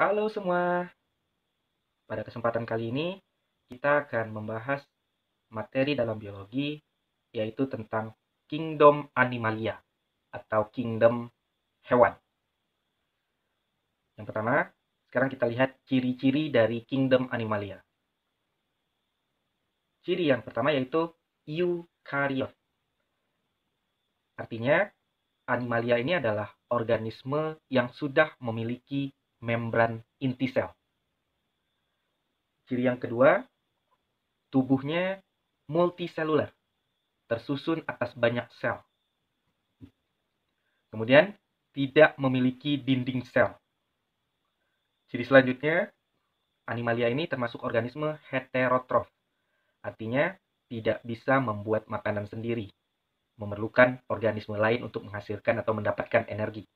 Halo semua, pada kesempatan kali ini kita akan membahas materi dalam biologi yaitu tentang kingdom Animalia atau kingdom hewan. Yang pertama, sekarang kita lihat ciri-ciri dari kingdom Animalia. Ciri yang pertama yaitu eukariot. Artinya, Animalia ini adalah organisme yang sudah memiliki membran inti sel. Ciri yang kedua, tubuhnya multiselular, tersusun atas banyak sel. Kemudian, tidak memiliki dinding sel. Ciri selanjutnya, Animalia ini termasuk organisme heterotrof. Artinya, tidak bisa membuat makanan sendiri. Memerlukan organisme lain untuk menghasilkan atau mendapatkan energi.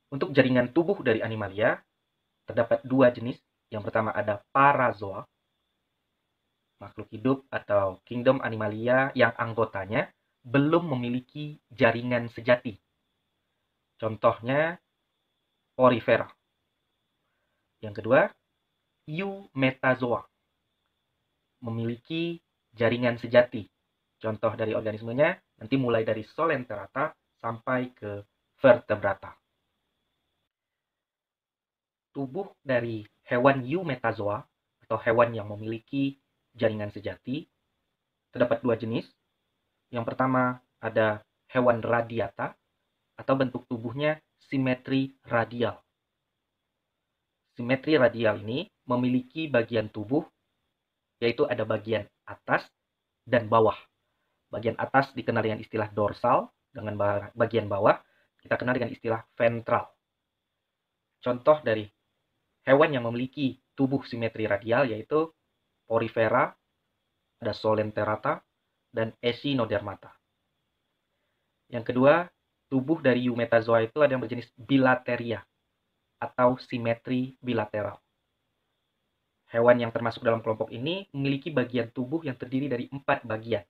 Untuk jaringan tubuh dari Animalia, terdapat dua jenis. Yang pertama ada parazoa, makhluk hidup atau kingdom Animalia yang anggotanya belum memiliki jaringan sejati. Contohnya Porifera. Yang kedua, eumetazoa, memiliki jaringan sejati. Contoh dari organismenya nanti mulai dari Solenterata sampai ke vertebrata. Tubuh dari hewan eumetazoa atau hewan yang memiliki jaringan sejati terdapat dua jenis. Yang pertama ada hewan radiata atau bentuk tubuhnya simetri radial. Simetri radial ini memiliki bagian tubuh yaitu ada bagian atas dan bawah. Bagian atas dikenal dengan istilah dorsal, dengan bagian bawah kita kenal dengan istilah ventral. Contoh dari hewan yang memiliki tubuh simetri radial yaitu Porifera, ada Solenterata, dan Echinodermata. Yang kedua, tubuh dari eumetazoa itu ada yang berjenis bilateria atau simetri bilateral. Hewan yang termasuk dalam kelompok ini memiliki bagian tubuh yang terdiri dari 4 bagian.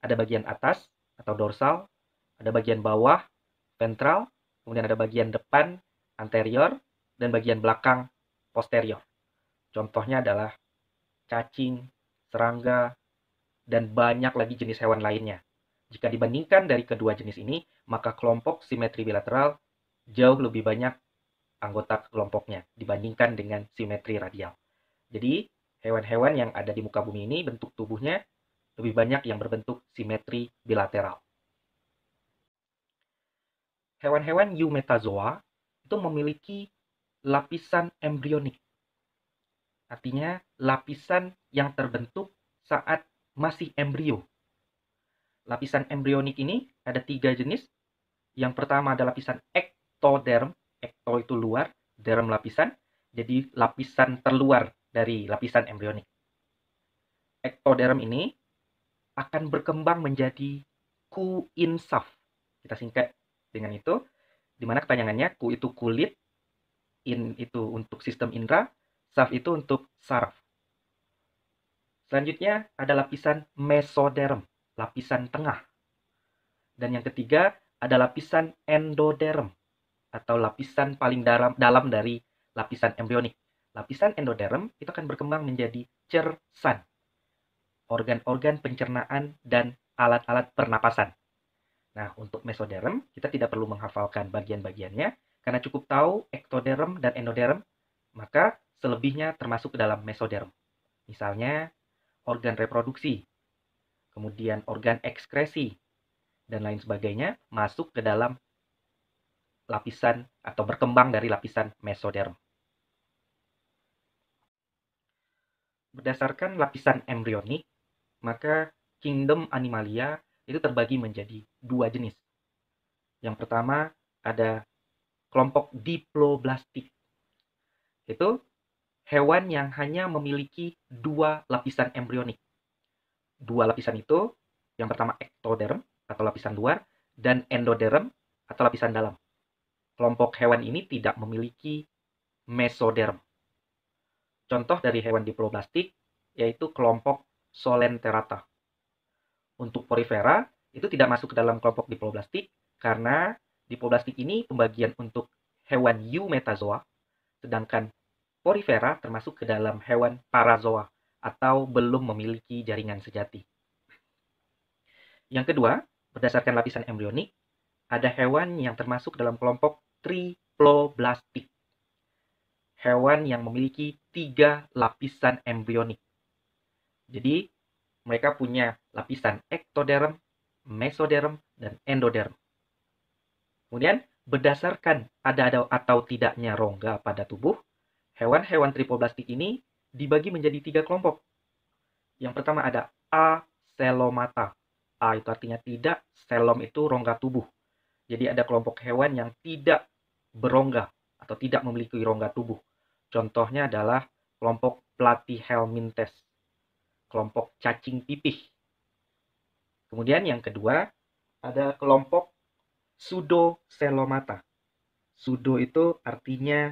Ada bagian atas atau dorsal, ada bagian bawah, ventral, kemudian ada bagian depan, anterior, dan bagian belakang, posterior. Contohnya adalah cacing, serangga, dan banyak lagi jenis hewan lainnya. Jika dibandingkan dari kedua jenis ini, maka kelompok simetri bilateral jauh lebih banyak anggota kelompoknya dibandingkan dengan simetri radial. Jadi, hewan-hewan yang ada di muka bumi ini bentuk tubuhnya lebih banyak yang berbentuk simetri bilateral. Hewan-hewan eumetazoa itu memiliki lapisan embrionik. Artinya, lapisan yang terbentuk saat masih embrio. Lapisan embrionik ini ada 3 jenis. Yang pertama ada lapisan ektoderm. Ekto itu luar, derm lapisan. Jadi lapisan terluar dari lapisan embrionik. Ektoderm ini akan berkembang menjadi kuinsaf. Kita singkat dengan itu, di mana kepanjangannya ku itu kulit, in itu untuk sistem indera, saf itu untuk saraf. Selanjutnya ada lapisan mesoderm, lapisan tengah. Dan yang ketiga ada lapisan endoderm atau lapisan paling dalam dari lapisan embrionik. Lapisan endoderm itu akan berkembang menjadi cersan, organ-organ pencernaan dan alat-alat pernapasan. Nah, untuk mesoderm, kita tidak perlu menghafalkan bagian-bagiannya, karena cukup tahu ektoderm dan endoderm, maka selebihnya termasuk ke dalam mesoderm. Misalnya, organ reproduksi, kemudian organ ekskresi, dan lain sebagainya masuk ke dalam lapisan atau berkembang dari lapisan mesoderm. Berdasarkan lapisan embrionik, maka kingdom Animalia itu terbagi menjadi 2 jenis. Yang pertama ada kelompok diploblastik. Itu hewan yang hanya memiliki 2 lapisan embrionik. 2 lapisan itu, yang pertama ektoderm atau lapisan luar, dan endoderm atau lapisan dalam. Kelompok hewan ini tidak memiliki mesoderm. Contoh dari hewan diploblastik yaitu kelompok Solenterata. Untuk Porifera itu tidak masuk ke dalam kelompok diploblastik karena diploblastik ini pembagian untuk hewan eumetazoa, sedangkan porifera termasuk ke dalam hewan parazoa atau belum memiliki jaringan sejati. Yang kedua, berdasarkan lapisan embrionik, ada hewan yang termasuk dalam kelompok triploblastik. Hewan yang memiliki 3 lapisan embrionik. Jadi, mereka punya lapisan ektoderm, mesoderm, dan endoderm. Kemudian, berdasarkan ada atau tidaknya rongga pada tubuh, hewan-hewan triploblastik ini dibagi menjadi 3 kelompok. Yang pertama ada acelomata. A itu artinya tidak, celom itu rongga tubuh. Jadi ada kelompok hewan yang tidak berongga atau tidak memiliki rongga tubuh. Contohnya adalah kelompok Platyhelminthes, kelompok cacing pipih. Kemudian yang kedua ada kelompok Pseudocelomata. Pseudo itu artinya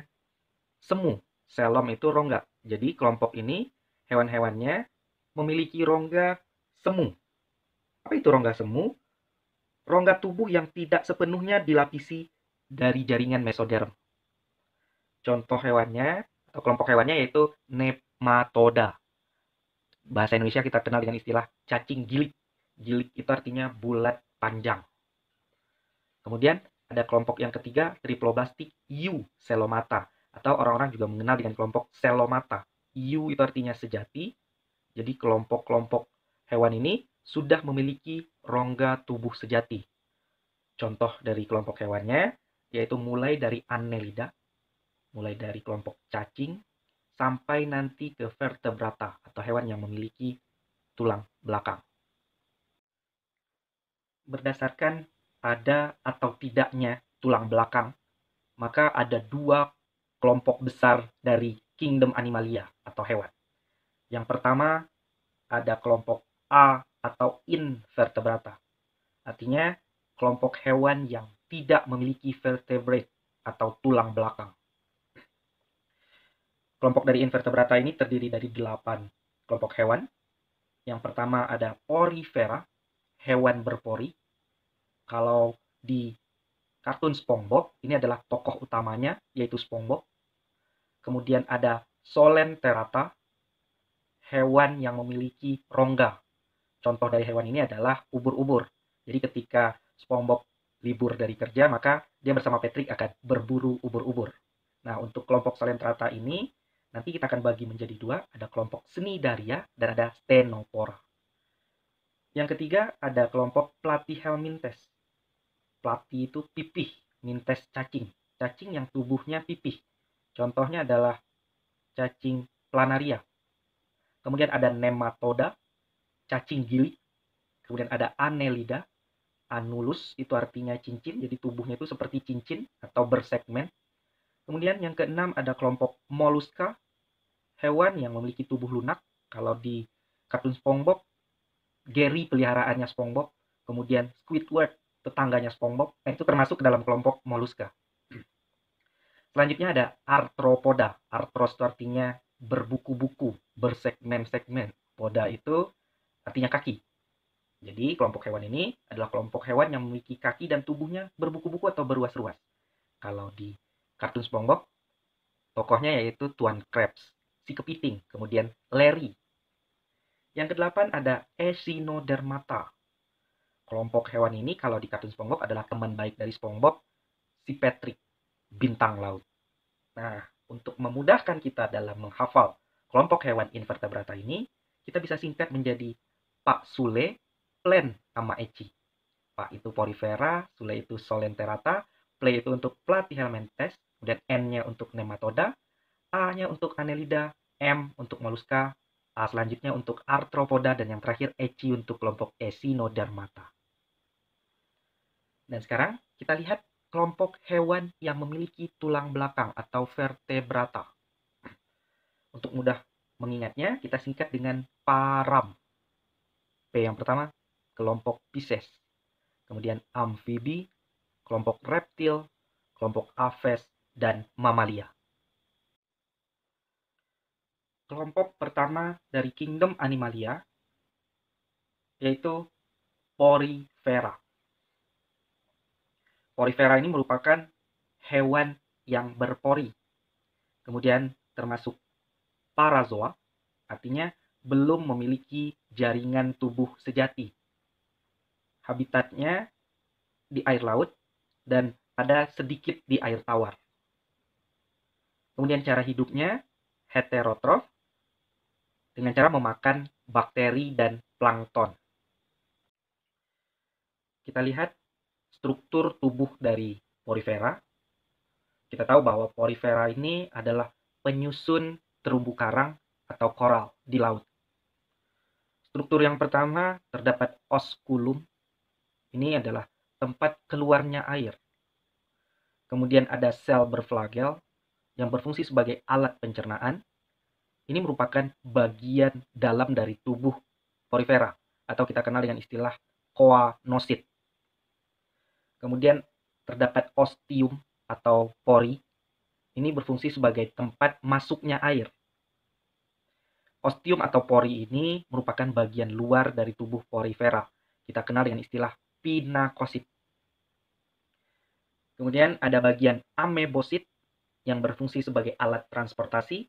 semu, celom itu rongga. Jadi kelompok ini hewan-hewannya memiliki rongga semu. Apa itu rongga semu? Rongga tubuh yang tidak sepenuhnya dilapisi dari jaringan mesoderm. Contoh hewannya atau kelompok hewannya yaitu nematoda. Bahasa Indonesia kita kenal dengan istilah cacing gilik. Gilik itu artinya bulat panjang. Kemudian ada kelompok yang ketiga, triploblastik eucelomata, atau orang-orang juga mengenal dengan kelompok celomata. Eu itu artinya sejati. Jadi kelompok-kelompok hewan ini sudah memiliki rongga tubuh sejati. Contoh dari kelompok hewannya yaitu mulai dari Annelida, mulai dari kelompok cacing sampai nanti ke vertebrata atau hewan yang memiliki tulang belakang. Berdasarkan ada atau tidaknya tulang belakang, maka ada 2 kelompok besar dari kingdom Animalia atau hewan. Yang pertama ada kelompok A atau invertebrata. Artinya kelompok hewan yang tidak memiliki vertebrate atau tulang belakang. Kelompok dari invertebrata ini terdiri dari 8 kelompok hewan. Yang pertama ada porifera, hewan berpori. Kalau di kartun SpongeBob, ini adalah tokoh utamanya, yaitu SpongeBob. Kemudian ada Solenterata, hewan yang memiliki rongga. Contoh dari hewan ini adalah ubur-ubur. Jadi ketika SpongeBob libur dari kerja, maka dia bersama Patrick akan berburu ubur-ubur. Nah, untuk kelompok Solenterata ini, nanti kita akan bagi menjadi 2. Ada kelompok Cnidaria dan ada Stenopora. Yang ketiga, ada kelompok Platyhelminthes. Platy itu pipih, mintes cacing. Cacing yang tubuhnya pipih. Contohnya adalah cacing planaria. Kemudian ada nematoda, cacing gilik. Kemudian ada Annelida. Annulus itu artinya cincin, jadi tubuhnya itu seperti cincin atau bersegmen. Kemudian yang keenam ada kelompok Mollusca, hewan yang memiliki tubuh lunak. Kalau di kartun SpongeBob, Gary peliharaannya SpongeBob. Kemudian Squidward tetangganya SpongeBob, itu termasuk ke dalam kelompok Mollusca. Selanjutnya ada Arthropoda. Arthros itu artinya berbuku-buku, bersegmen-segmen. Poda itu artinya kaki. Jadi kelompok hewan ini adalah kelompok hewan yang memiliki kaki dan tubuhnya berbuku-buku atau beruas-ruas. Kalau di kartun SpongeBob, tokohnya yaitu Tuan Krabs, si kepiting, kemudian Larry. Yang kedelapan ada Echinodermata. Kelompok hewan ini kalau di kartun SpongeBob adalah teman baik dari SpongeBob, si Patrick, bintang laut. Nah, untuk memudahkan kita dalam menghafal kelompok hewan invertebrata ini, kita bisa singkat menjadi Pak Sule, Plen, sama Eci. Pak itu porifera, Sule itu solenterata, Ple itu untuk Platyhelminthes, kemudian N-nya untuk nematoda, A-nya untuk Annelida, M untuk mollusca, A selanjutnya untuk arthropoda, dan yang terakhir Eci untuk kelompok Echinodermata. Dan sekarang kita lihat kelompok hewan yang memiliki tulang belakang atau vertebrata. Untuk mudah mengingatnya, kita singkat dengan param. P yang pertama, kelompok Pisces. Kemudian amfibi, kelompok reptil, kelompok aves, dan mamalia. Kelompok pertama dari kingdom Animalia yaitu Porifera. Porifera ini merupakan hewan yang berpori. Kemudian termasuk parazoa, artinya belum memiliki jaringan tubuh sejati. Habitatnya di air laut dan ada sedikit di air tawar. Kemudian cara hidupnya heterotrof dengan cara memakan bakteri dan plankton. Kita lihat struktur tubuh dari porifera. Kita tahu bahwa porifera ini adalah penyusun terumbu karang atau koral di laut. Struktur yang pertama terdapat osculum. Ini adalah tempat keluarnya air. Kemudian ada sel berflagel yang berfungsi sebagai alat pencernaan. Ini merupakan bagian dalam dari tubuh porifera atau kita kenal dengan istilah choanosid. Kemudian terdapat ostium atau pori. Ini berfungsi sebagai tempat masuknya air. Ostium atau pori ini merupakan bagian luar dari tubuh porifera. Kita kenal dengan istilah pinakosit. Kemudian ada bagian amebosit yang berfungsi sebagai alat transportasi,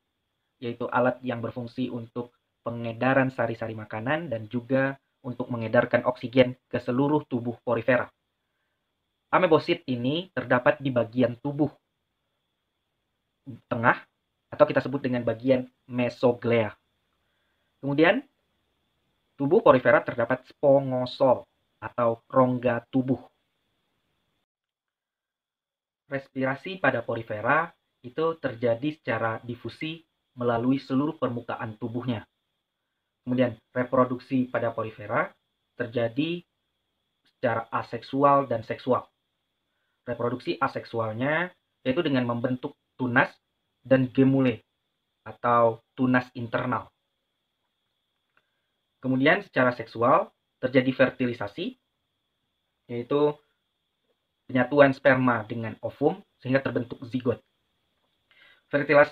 yaitu alat yang berfungsi untuk pengedaran sari-sari makanan dan juga untuk mengedarkan oksigen ke seluruh tubuh porifera. Amebosit ini terdapat di bagian tubuh tengah atau kita sebut dengan bagian mesoglea. Kemudian tubuh porifera terdapat spongosol atau rongga tubuh. Respirasi pada porifera itu terjadi secara difusi melalui seluruh permukaan tubuhnya. Kemudian reproduksi pada porifera terjadi secara aseksual dan seksual. Reproduksi aseksualnya yaitu dengan membentuk tunas dan gemule atau tunas internal. Kemudian secara seksual terjadi fertilisasi, yaitu penyatuan sperma dengan ovum sehingga terbentuk zigot.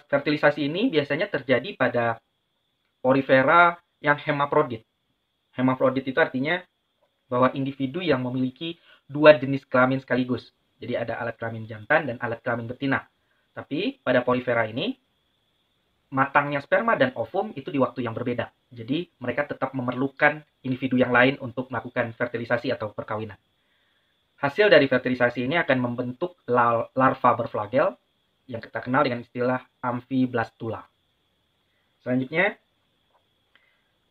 Fertilisasi ini biasanya terjadi pada porifera yang hemafrodit. Hemafrodit itu artinya bahwa individu yang memiliki dua jenis kelamin sekaligus. Jadi ada alat kelamin jantan dan alat kelamin betina. Tapi pada porifera ini, matangnya sperma dan ovum itu di waktu yang berbeda. Jadi mereka tetap memerlukan individu yang lain untuk melakukan fertilisasi atau perkawinan. Hasil dari fertilisasi ini akan membentuk larva berflagel yang kita kenal dengan istilah amphiblastula. Selanjutnya,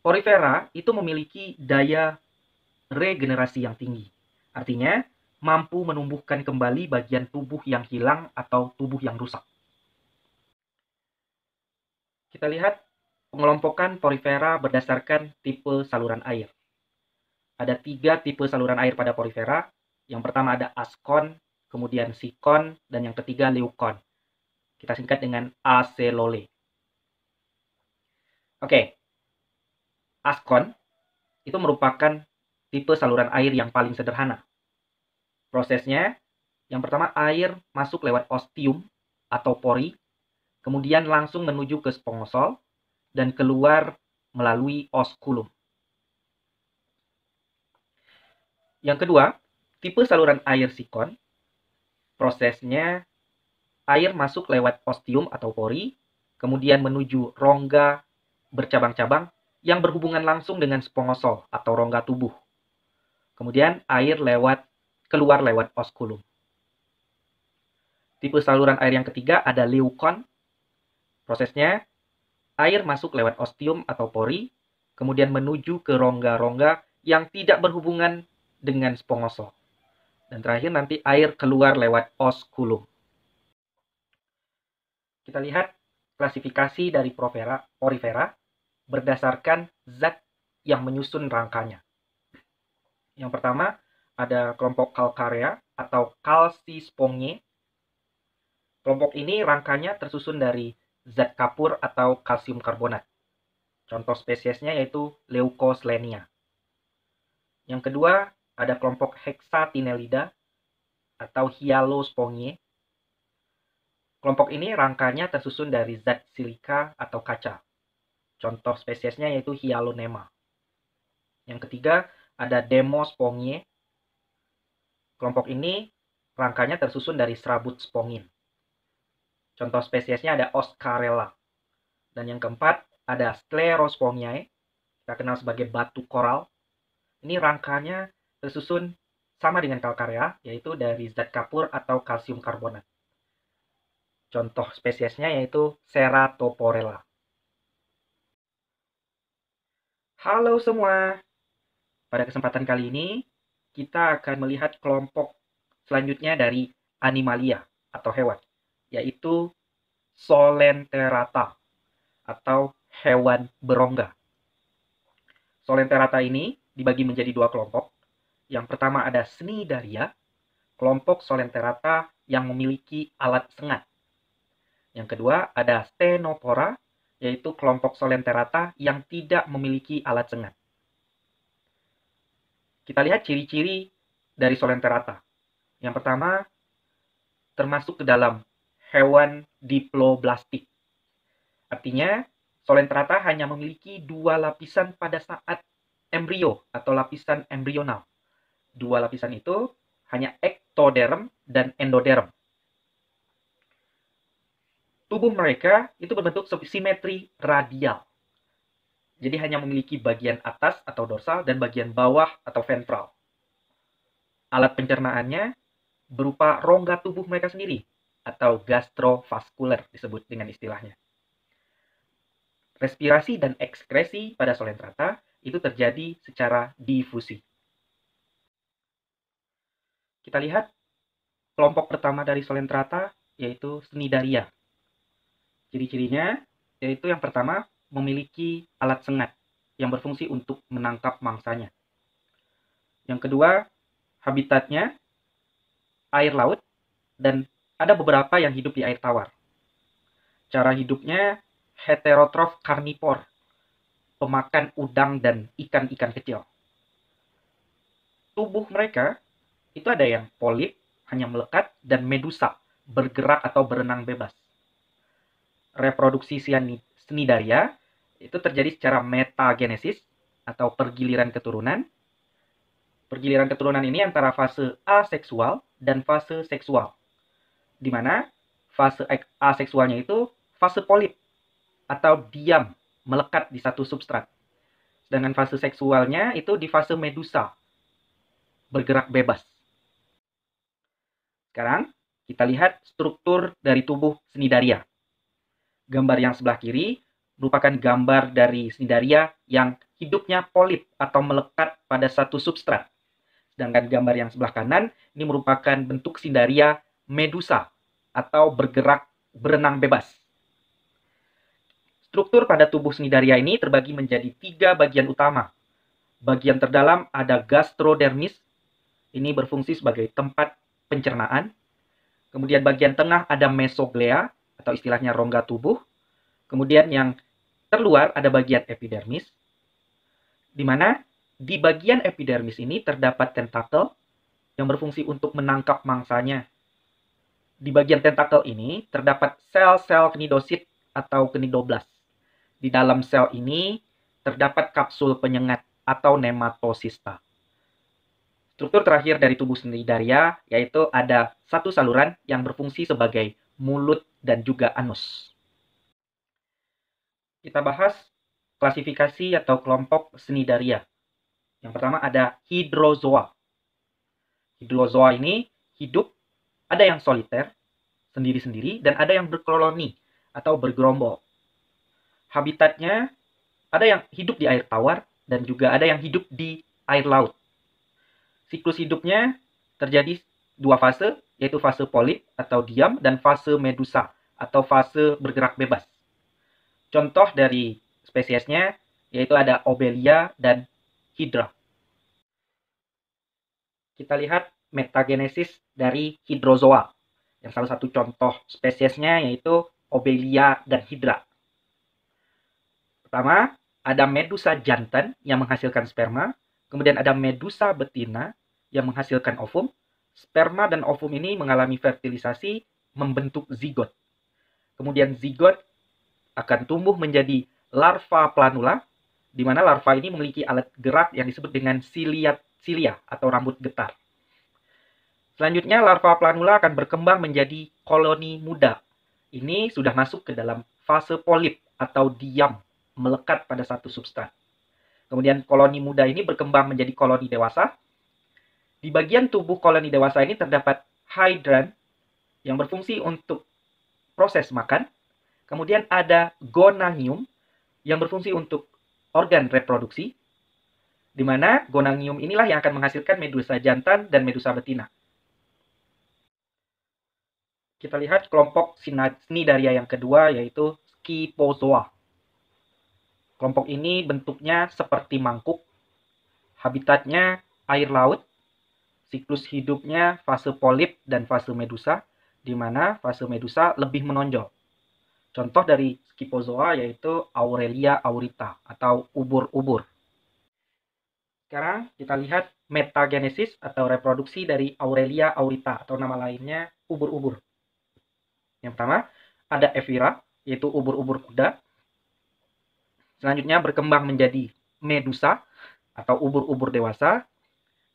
porifera itu memiliki daya regenerasi yang tinggi. Artinya, mampu menumbuhkan kembali bagian tubuh yang hilang atau tubuh yang rusak. Kita lihat pengelompokan porifera berdasarkan tipe saluran air. Ada 3 tipe saluran air pada porifera. Yang pertama ada askon, kemudian sikon, dan yang ketiga leukon. Kita singkat dengan acelole. Oke, askon itu merupakan tipe saluran air yang paling sederhana. Prosesnya, yang pertama air masuk lewat ostium atau pori, kemudian langsung menuju ke spongosol, dan keluar melalui osculum. Yang kedua, tipe saluran air sikon, prosesnya air masuk lewat ostium atau pori, kemudian menuju rongga bercabang-cabang yang berhubungan langsung dengan spongosol atau rongga tubuh. Kemudian air keluar lewat osculum. Tipe saluran air yang ketiga ada leukon. Prosesnya air masuk lewat ostium atau pori, kemudian menuju ke rongga-rongga yang tidak berhubungan dengan spongosol. Dan terakhir nanti air keluar lewat osculum. Kita lihat klasifikasi dari porifera berdasarkan zat yang menyusun rangkanya. Yang pertama ada kelompok calcarea atau calcispongiae. Kelompok ini rangkanya tersusun dari zat kapur atau kalsium karbonat. Contoh spesiesnya yaitu Leucoselenia. Yang kedua ada kelompok hexatinellida atau Hyalospongiae. Kelompok ini rangkanya tersusun dari zat silika atau kaca. Contoh spesiesnya yaitu Hyalonema. Yang ketiga ada Demospongiae. Kelompok ini rangkanya tersusun dari serabut spongin. Contoh spesiesnya ada Oscarella. Dan yang keempat ada Sclerospongiae, kita kenal sebagai batu koral. Ini rangkanya tersusun sama dengan kalkarea, yaitu dari zat kapur atau kalsium karbonat. Contoh spesiesnya yaitu Ceratoporella. Halo semua, pada kesempatan kali ini kita akan melihat kelompok selanjutnya dari animalia atau hewan, yaitu Solenterata atau hewan berongga. Solenterata ini dibagi menjadi dua kelompok. Yang pertama ada Cnidaria, kelompok Solenterata yang memiliki alat sengat. Yang kedua ada Ctenophora, yaitu kelompok Solenterata yang tidak memiliki alat sengat. Kita lihat ciri-ciri dari Solenterata. Yang pertama, termasuk ke dalam hewan diploblastik. Artinya, Solenterata hanya memiliki dua lapisan pada saat embrio atau lapisan embrional. Dua lapisan itu hanya ektoderm dan endoderm. Tubuh mereka itu berbentuk simetri radial. Jadi hanya memiliki bagian atas atau dorsal dan bagian bawah atau ventral. Alat pencernaannya berupa rongga tubuh mereka sendiri atau gastrovaskuler disebut dengan istilahnya. Respirasi dan ekskresi pada Solenterata itu terjadi secara difusi. Kita lihat kelompok pertama dari Solenterata yaitu Cnidaria. Ciri-cirinya yaitu yang pertama memiliki alat sengat yang berfungsi untuk menangkap mangsanya. Yang kedua, habitatnya air laut dan ada beberapa yang hidup di air tawar. Cara hidupnya heterotrof karnivor, pemakan udang dan ikan-ikan kecil. Tubuh mereka itu ada yang polip, hanya melekat, dan medusa, bergerak atau berenang bebas. Reproduksi Cnidaria itu terjadi secara metagenesis atau pergiliran keturunan. Pergiliran keturunan ini antara fase aseksual dan fase seksual. Di mana fase aseksualnya itu fase polip atau diam, melekat di satu substrat. Sedangkan fase seksualnya itu di fase medusa, bergerak bebas. Sekarang kita lihat struktur dari tubuh Cnidaria. Gambar yang sebelah kiri merupakan gambar dari Cnidaria yang hidupnya polip atau melekat pada satu substrat. Sedangkan gambar yang sebelah kanan ini merupakan bentuk Cnidaria medusa atau bergerak berenang bebas. Struktur pada tubuh Cnidaria ini terbagi menjadi 3 bagian utama. Bagian terdalam ada gastrodermis, ini berfungsi sebagai tempat pencernaan. Kemudian bagian tengah ada mesoglea atau istilahnya rongga tubuh. Kemudian yang terluar ada bagian epidermis, di mana di bagian epidermis ini terdapat tentakel yang berfungsi untuk menangkap mangsanya. Di bagian tentakel ini terdapat sel-sel knidosit atau knidoblas. Di dalam sel ini terdapat kapsul penyengat atau nematosista. Struktur terakhir dari tubuh Cnidaria yaitu ada satu saluran yang berfungsi sebagai mulut dan juga anus. Kita bahas klasifikasi atau kelompok Cnidaria. Yang pertama ada hydrozoa. Hydrozoa ini hidup, ada yang soliter, sendiri-sendiri, dan ada yang berkoloni atau bergerombol. Habitatnya ada yang hidup di air tawar dan juga ada yang hidup di air laut. Siklus hidupnya terjadi 2 fase, yaitu fase polip atau diam dan fase medusa atau fase bergerak bebas. Contoh dari spesiesnya yaitu ada Obelia dan Hydra. Kita lihat metagenesis dari hydrozoa. Yang salah satu contoh spesiesnya yaitu Obelia dan Hydra. Pertama, ada Medusa jantan yang menghasilkan sperma. Kemudian ada Medusa betina yang menghasilkan ovum. Sperma dan ovum ini mengalami fertilisasi membentuk zigot. Kemudian zigot akan tumbuh menjadi larva planula, di mana larva ini memiliki alat gerak yang disebut dengan cilia atau rambut getar. Selanjutnya larva planula akan berkembang menjadi koloni muda ini sudah masuk ke dalam fase polip atau diam, melekat pada satu substrat. Kemudian koloni muda ini berkembang menjadi koloni dewasa. Di bagian tubuh koloni dewasa ini terdapat hydran yang berfungsi untuk proses makan. Kemudian ada gonangium yang berfungsi untuk organ reproduksi, di mana gonangium inilah yang akan menghasilkan medusa jantan dan medusa betina. Kita lihat kelompok Cnidaria yang kedua, yaitu Scyphozoa. Kelompok ini bentuknya seperti mangkuk, habitatnya air laut, siklus hidupnya fase polip dan fase medusa, di mana fase medusa lebih menonjol. Contoh dari Scyphozoa yaitu Aurelia aurita atau ubur-ubur. Sekarang kita lihat metagenesis atau reproduksi dari Aurelia aurita atau nama lainnya ubur-ubur. Yang pertama ada Evira, yaitu ubur-ubur kuda. Selanjutnya berkembang menjadi medusa atau ubur-ubur dewasa,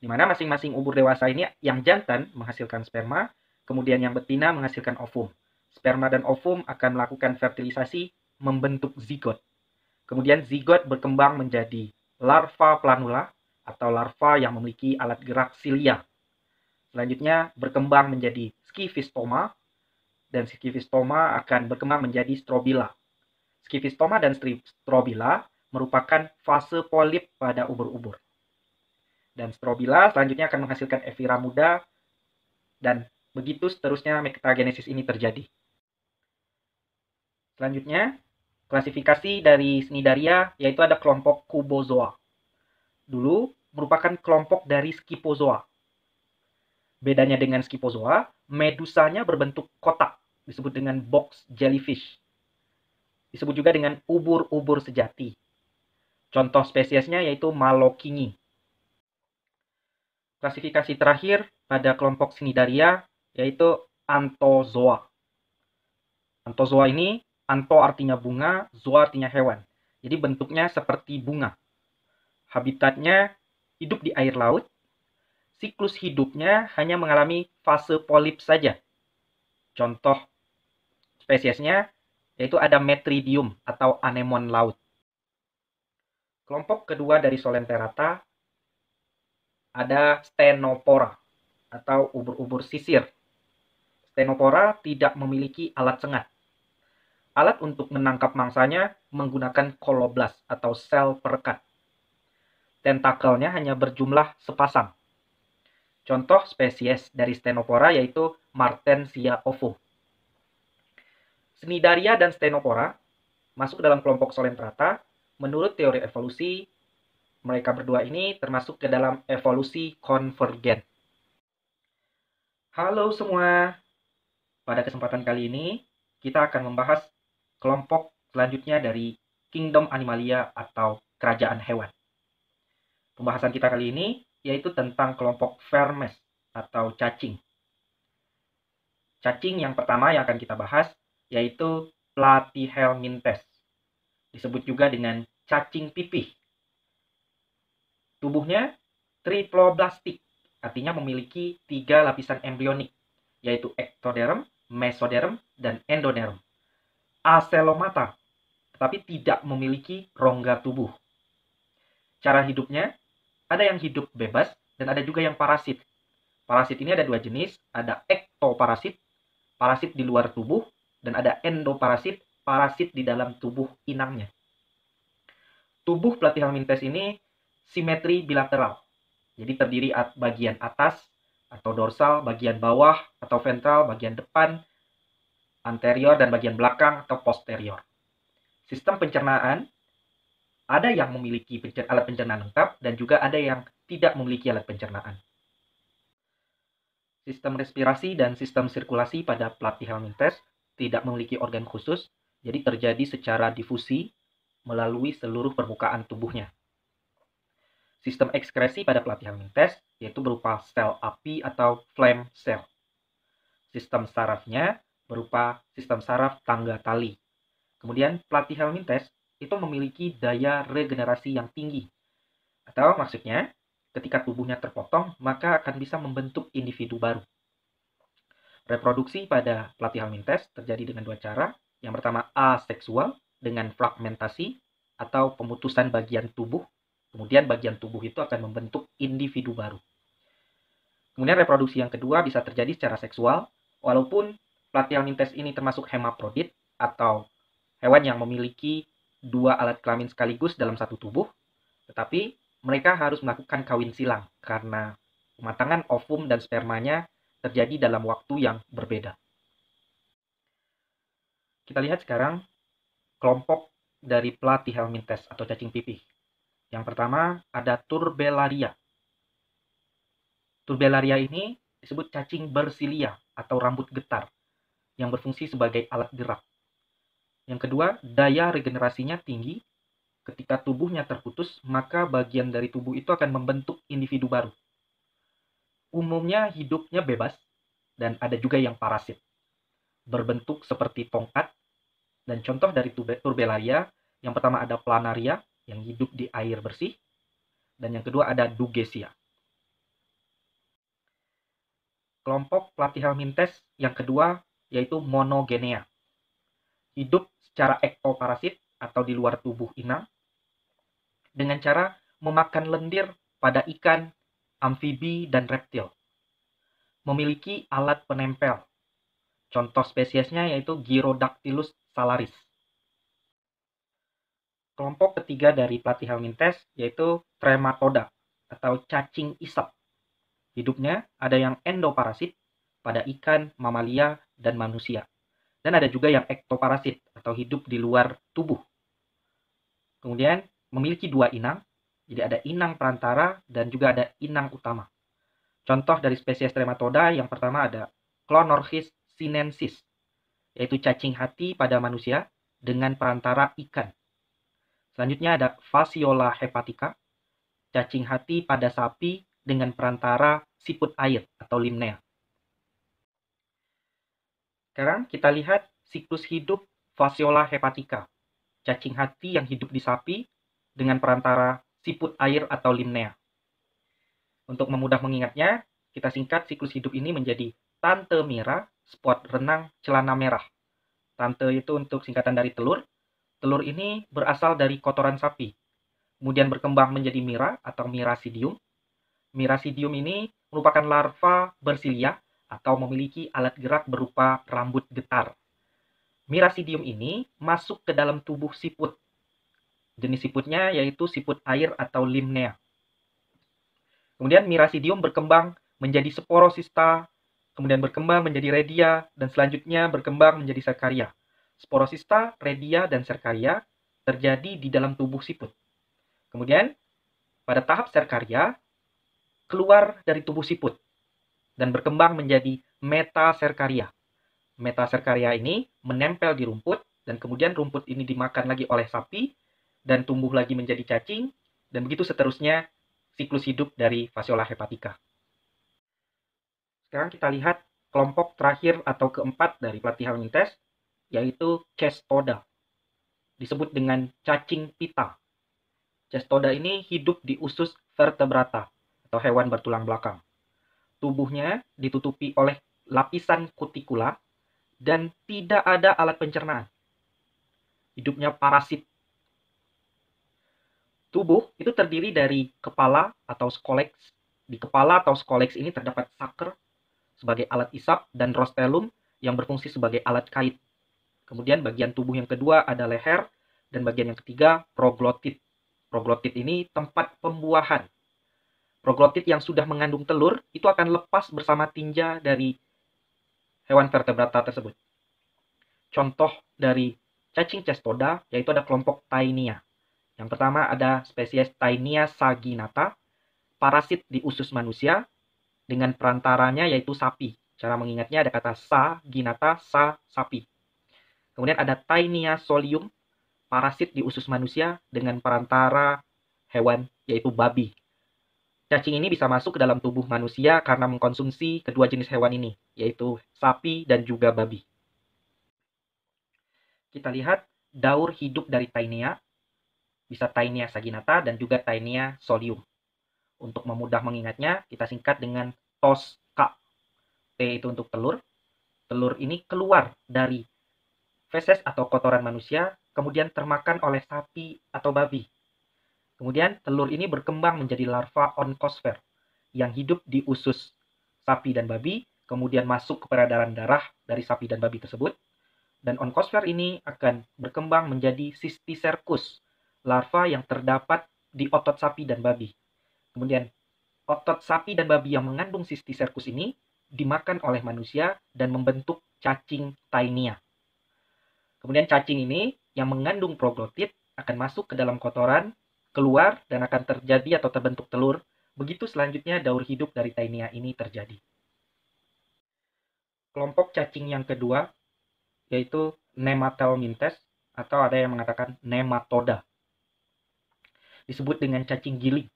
di mana masing-masing ubur dewasa ini yang jantan menghasilkan sperma, kemudian yang betina menghasilkan ovum. Sperma dan ovum akan melakukan fertilisasi membentuk zigot. Kemudian zigot berkembang menjadi larva planula atau larva yang memiliki alat gerak silia. Selanjutnya berkembang menjadi Scyphistoma, dan Scyphistoma akan berkembang menjadi strobila. Scyphistoma dan strobila merupakan fase polip pada ubur-ubur. Dan strobila selanjutnya akan menghasilkan Evira muda, dan begitu seterusnya metagenesis ini terjadi. Selanjutnya, klasifikasi dari Cnidaria yaitu ada kelompok Cubozoa. Dulu merupakan kelompok dari Scyphozoa. Bedanya dengan Scyphozoa, medusanya berbentuk kotak, disebut dengan box jellyfish. Disebut juga dengan ubur-ubur sejati. Contoh spesiesnya yaitu Malokingi. Klasifikasi terakhir pada kelompok Cnidaria yaitu Anthozoa. Anthozoa ini, antho artinya bunga, zoa artinya hewan. Jadi bentuknya seperti bunga. Habitatnya hidup di air laut. Siklus hidupnya hanya mengalami fase polip saja. Contoh spesiesnya yaitu ada Metridium atau anemon laut. Kelompok kedua dari Solenterata ada Stenopora atau ubur-ubur sisir. Stenopora tidak memiliki alat sengat. Alat untuk menangkap mangsanya menggunakan koloblast atau sel perekat. Tentakelnya hanya berjumlah sepasang. Contoh spesies dari Stenopora yaitu Martensia ovo. Cnidaria dan Stenopora masuk dalam kelompok Solenterata. Menurut teori evolusi, mereka berdua ini termasuk ke dalam evolusi konvergen. Halo semua, pada kesempatan kali ini kita akan membahas kelompok selanjutnya dari Kingdom Animalia atau kerajaan hewan. Pembahasan kita kali ini yaitu tentang kelompok Vermes atau cacing. Cacing yang pertama yang akan kita bahas yaitu Platyhelminthes. Disebut juga dengan cacing pipih. Tubuhnya triploblastik, artinya memiliki 3 lapisan embrionik, yaitu ectoderm, mesoderm, dan endoderm. Acelomata, tetapi tidak memiliki rongga tubuh. Cara hidupnya, ada yang hidup bebas dan ada juga yang parasit. Parasit ini ada 2 jenis, ada ektoparasit, parasit di luar tubuh, dan ada endoparasit, parasit di dalam tubuh inangnya. Tubuh Platyhelminthes ini simetri bilateral. Jadi terdiri bagian atas atau dorsal, bagian bawah atau ventral, bagian depan, anterior, dan bagian belakang atau posterior. Sistem pencernaan, ada yang memiliki alat pencernaan lengkap dan juga ada yang tidak memiliki alat pencernaan. Sistem respirasi dan sistem sirkulasi pada Platyhelminthes tidak memiliki organ khusus, jadi terjadi secara difusi melalui seluruh permukaan tubuhnya. Sistem ekskresi pada Platyhelminthes yaitu berupa sel api atau flame cell. Sistem sarafnya berupa sistem saraf tangga tali. Kemudian Platyhelminthes itu memiliki daya regenerasi yang tinggi. Atau maksudnya, ketika tubuhnya terpotong, maka akan bisa membentuk individu baru. Reproduksi pada Platyhelminthes terjadi dengan dua cara. Yang pertama aseksual dengan fragmentasi atau pemutusan bagian tubuh. Kemudian bagian tubuh itu akan membentuk individu baru. Kemudian reproduksi yang kedua bisa terjadi secara seksual, walaupun Platyhelminthes ini termasuk hemaprodit atau hewan yang memiliki dua alat kelamin sekaligus dalam satu tubuh, tetapi mereka harus melakukan kawin silang karena pematangan ovum dan spermanya terjadi dalam waktu yang berbeda. Kita lihat sekarang kelompok dari Platyhelminthes atau cacing pipih. Yang pertama ada Turbellaria. Turbellaria ini disebut cacing bersilia atau rambut getar yang berfungsi sebagai alat gerak. Yang kedua, daya regenerasinya tinggi. Ketika tubuhnya terputus, maka bagian dari tubuh itu akan membentuk individu baru. Umumnya hidupnya bebas, dan ada juga yang parasit. Berbentuk seperti tongkat, dan contoh dari Turbellaria, yang pertama ada Planaria, yang hidup di air bersih, dan yang kedua ada Dugesia. Kelompok Platyhelminthes yang kedua yaitu Monogenea. Hidup secara ektoparasit atau di luar tubuh inang, dengan cara memakan lendir pada ikan, amfibi, dan reptil. Memiliki alat penempel. Contoh spesiesnya yaitu Gyrodactylus salaris. Kelompok ketiga dari Platyhelminthes yaitu Trematoda atau cacing isap. Hidupnya ada yang endoparasit pada ikan, mamalia, dan manusia. Dan ada juga yang ektoparasit atau hidup di luar tubuh. Kemudian memiliki dua inang, jadi ada inang perantara dan juga ada inang utama. Contoh dari spesies Trematoda yang pertama ada Clonorchis sinensis, yaitu cacing hati pada manusia dengan perantara ikan. Selanjutnya ada Fasciola hepatica, cacing hati pada sapi dengan perantara siput air atau limnea. Sekarang kita lihat siklus hidup Fasciola hepatica, cacing hati yang hidup di sapi dengan perantara siput air atau limnea. Untuk memudah mengingatnya, kita singkat siklus hidup ini menjadi tante merah, spot renang, celana merah. Tante itu untuk singkatan dari telur. Telur ini berasal dari kotoran sapi. Kemudian berkembang menjadi mira atau mirasidium. Mirasidium ini merupakan larva bersilia atau memiliki alat gerak berupa rambut getar. Mirasidium ini masuk ke dalam tubuh siput. Jenis siputnya yaitu siput air atau limnea. Kemudian mirasidium berkembang menjadi sporosista, kemudian berkembang menjadi redia, dan selanjutnya berkembang menjadi serkaria. Sporosista, redia, dan serkaria terjadi di dalam tubuh siput. Kemudian, pada tahap serkaria, keluar dari tubuh siput dan berkembang menjadi metaserkaria. Metaserkaria ini menempel di rumput, dan kemudian rumput ini dimakan lagi oleh sapi, dan tumbuh lagi menjadi cacing, dan begitu seterusnya siklus hidup dari Fasciola hepatica. Sekarang kita lihat kelompok terakhir atau keempat dari Platyhelminthes, yaitu Cestoda. Disebut dengan cacing pita. Cestoda ini hidup di usus vertebrata atau hewan bertulang belakang. Tubuhnya ditutupi oleh lapisan kutikula dan tidak ada alat pencernaan. Hidupnya parasit. Tubuh itu terdiri dari kepala atau scolex. Di kepala atau scolex ini terdapat saker sebagai alat isap dan rostellum yang berfungsi sebagai alat kait. Kemudian bagian tubuh yang kedua ada leher dan bagian yang ketiga proglotit. Proglotit ini tempat pembuahan. Proglotit yang sudah mengandung telur itu akan lepas bersama tinja dari hewan vertebrata tersebut. Contoh dari cacing cestoda yaitu ada kelompok Taenia. Yang pertama ada spesies Taenia saginata, parasit di usus manusia dengan perantaranya yaitu sapi. Cara mengingatnya ada kata saginata, sapi. Kemudian ada Taenia solium, parasit di usus manusia dengan perantara hewan yaitu babi. Cacing ini bisa masuk ke dalam tubuh manusia karena mengkonsumsi kedua jenis hewan ini, yaitu sapi dan juga babi. Kita lihat daur hidup dari Taenia, bisa Taenia saginata dan juga Taenia solium. Untuk memudah mengingatnya, kita singkat dengan TOSK. T itu untuk telur, telur ini keluar dari feses atau kotoran manusia, kemudian termakan oleh sapi atau babi. Kemudian telur ini berkembang menjadi larva onkosfer yang hidup di usus sapi dan babi, kemudian masuk ke peredaran darah dari sapi dan babi tersebut. Dan onkosfer ini akan berkembang menjadi cysticercus, larva yang terdapat di otot sapi dan babi. Kemudian otot sapi dan babi yang mengandung cysticercus ini dimakan oleh manusia dan membentuk cacing taenia. Kemudian cacing ini yang mengandung proglotit akan masuk ke dalam kotoran, keluar, dan akan terjadi atau terbentuk telur. Begitu selanjutnya daur hidup dari taenia ini terjadi. Kelompok cacing yang kedua yaitu Nemathelminthes atau ada yang mengatakan nematoda. Disebut dengan cacing gilik.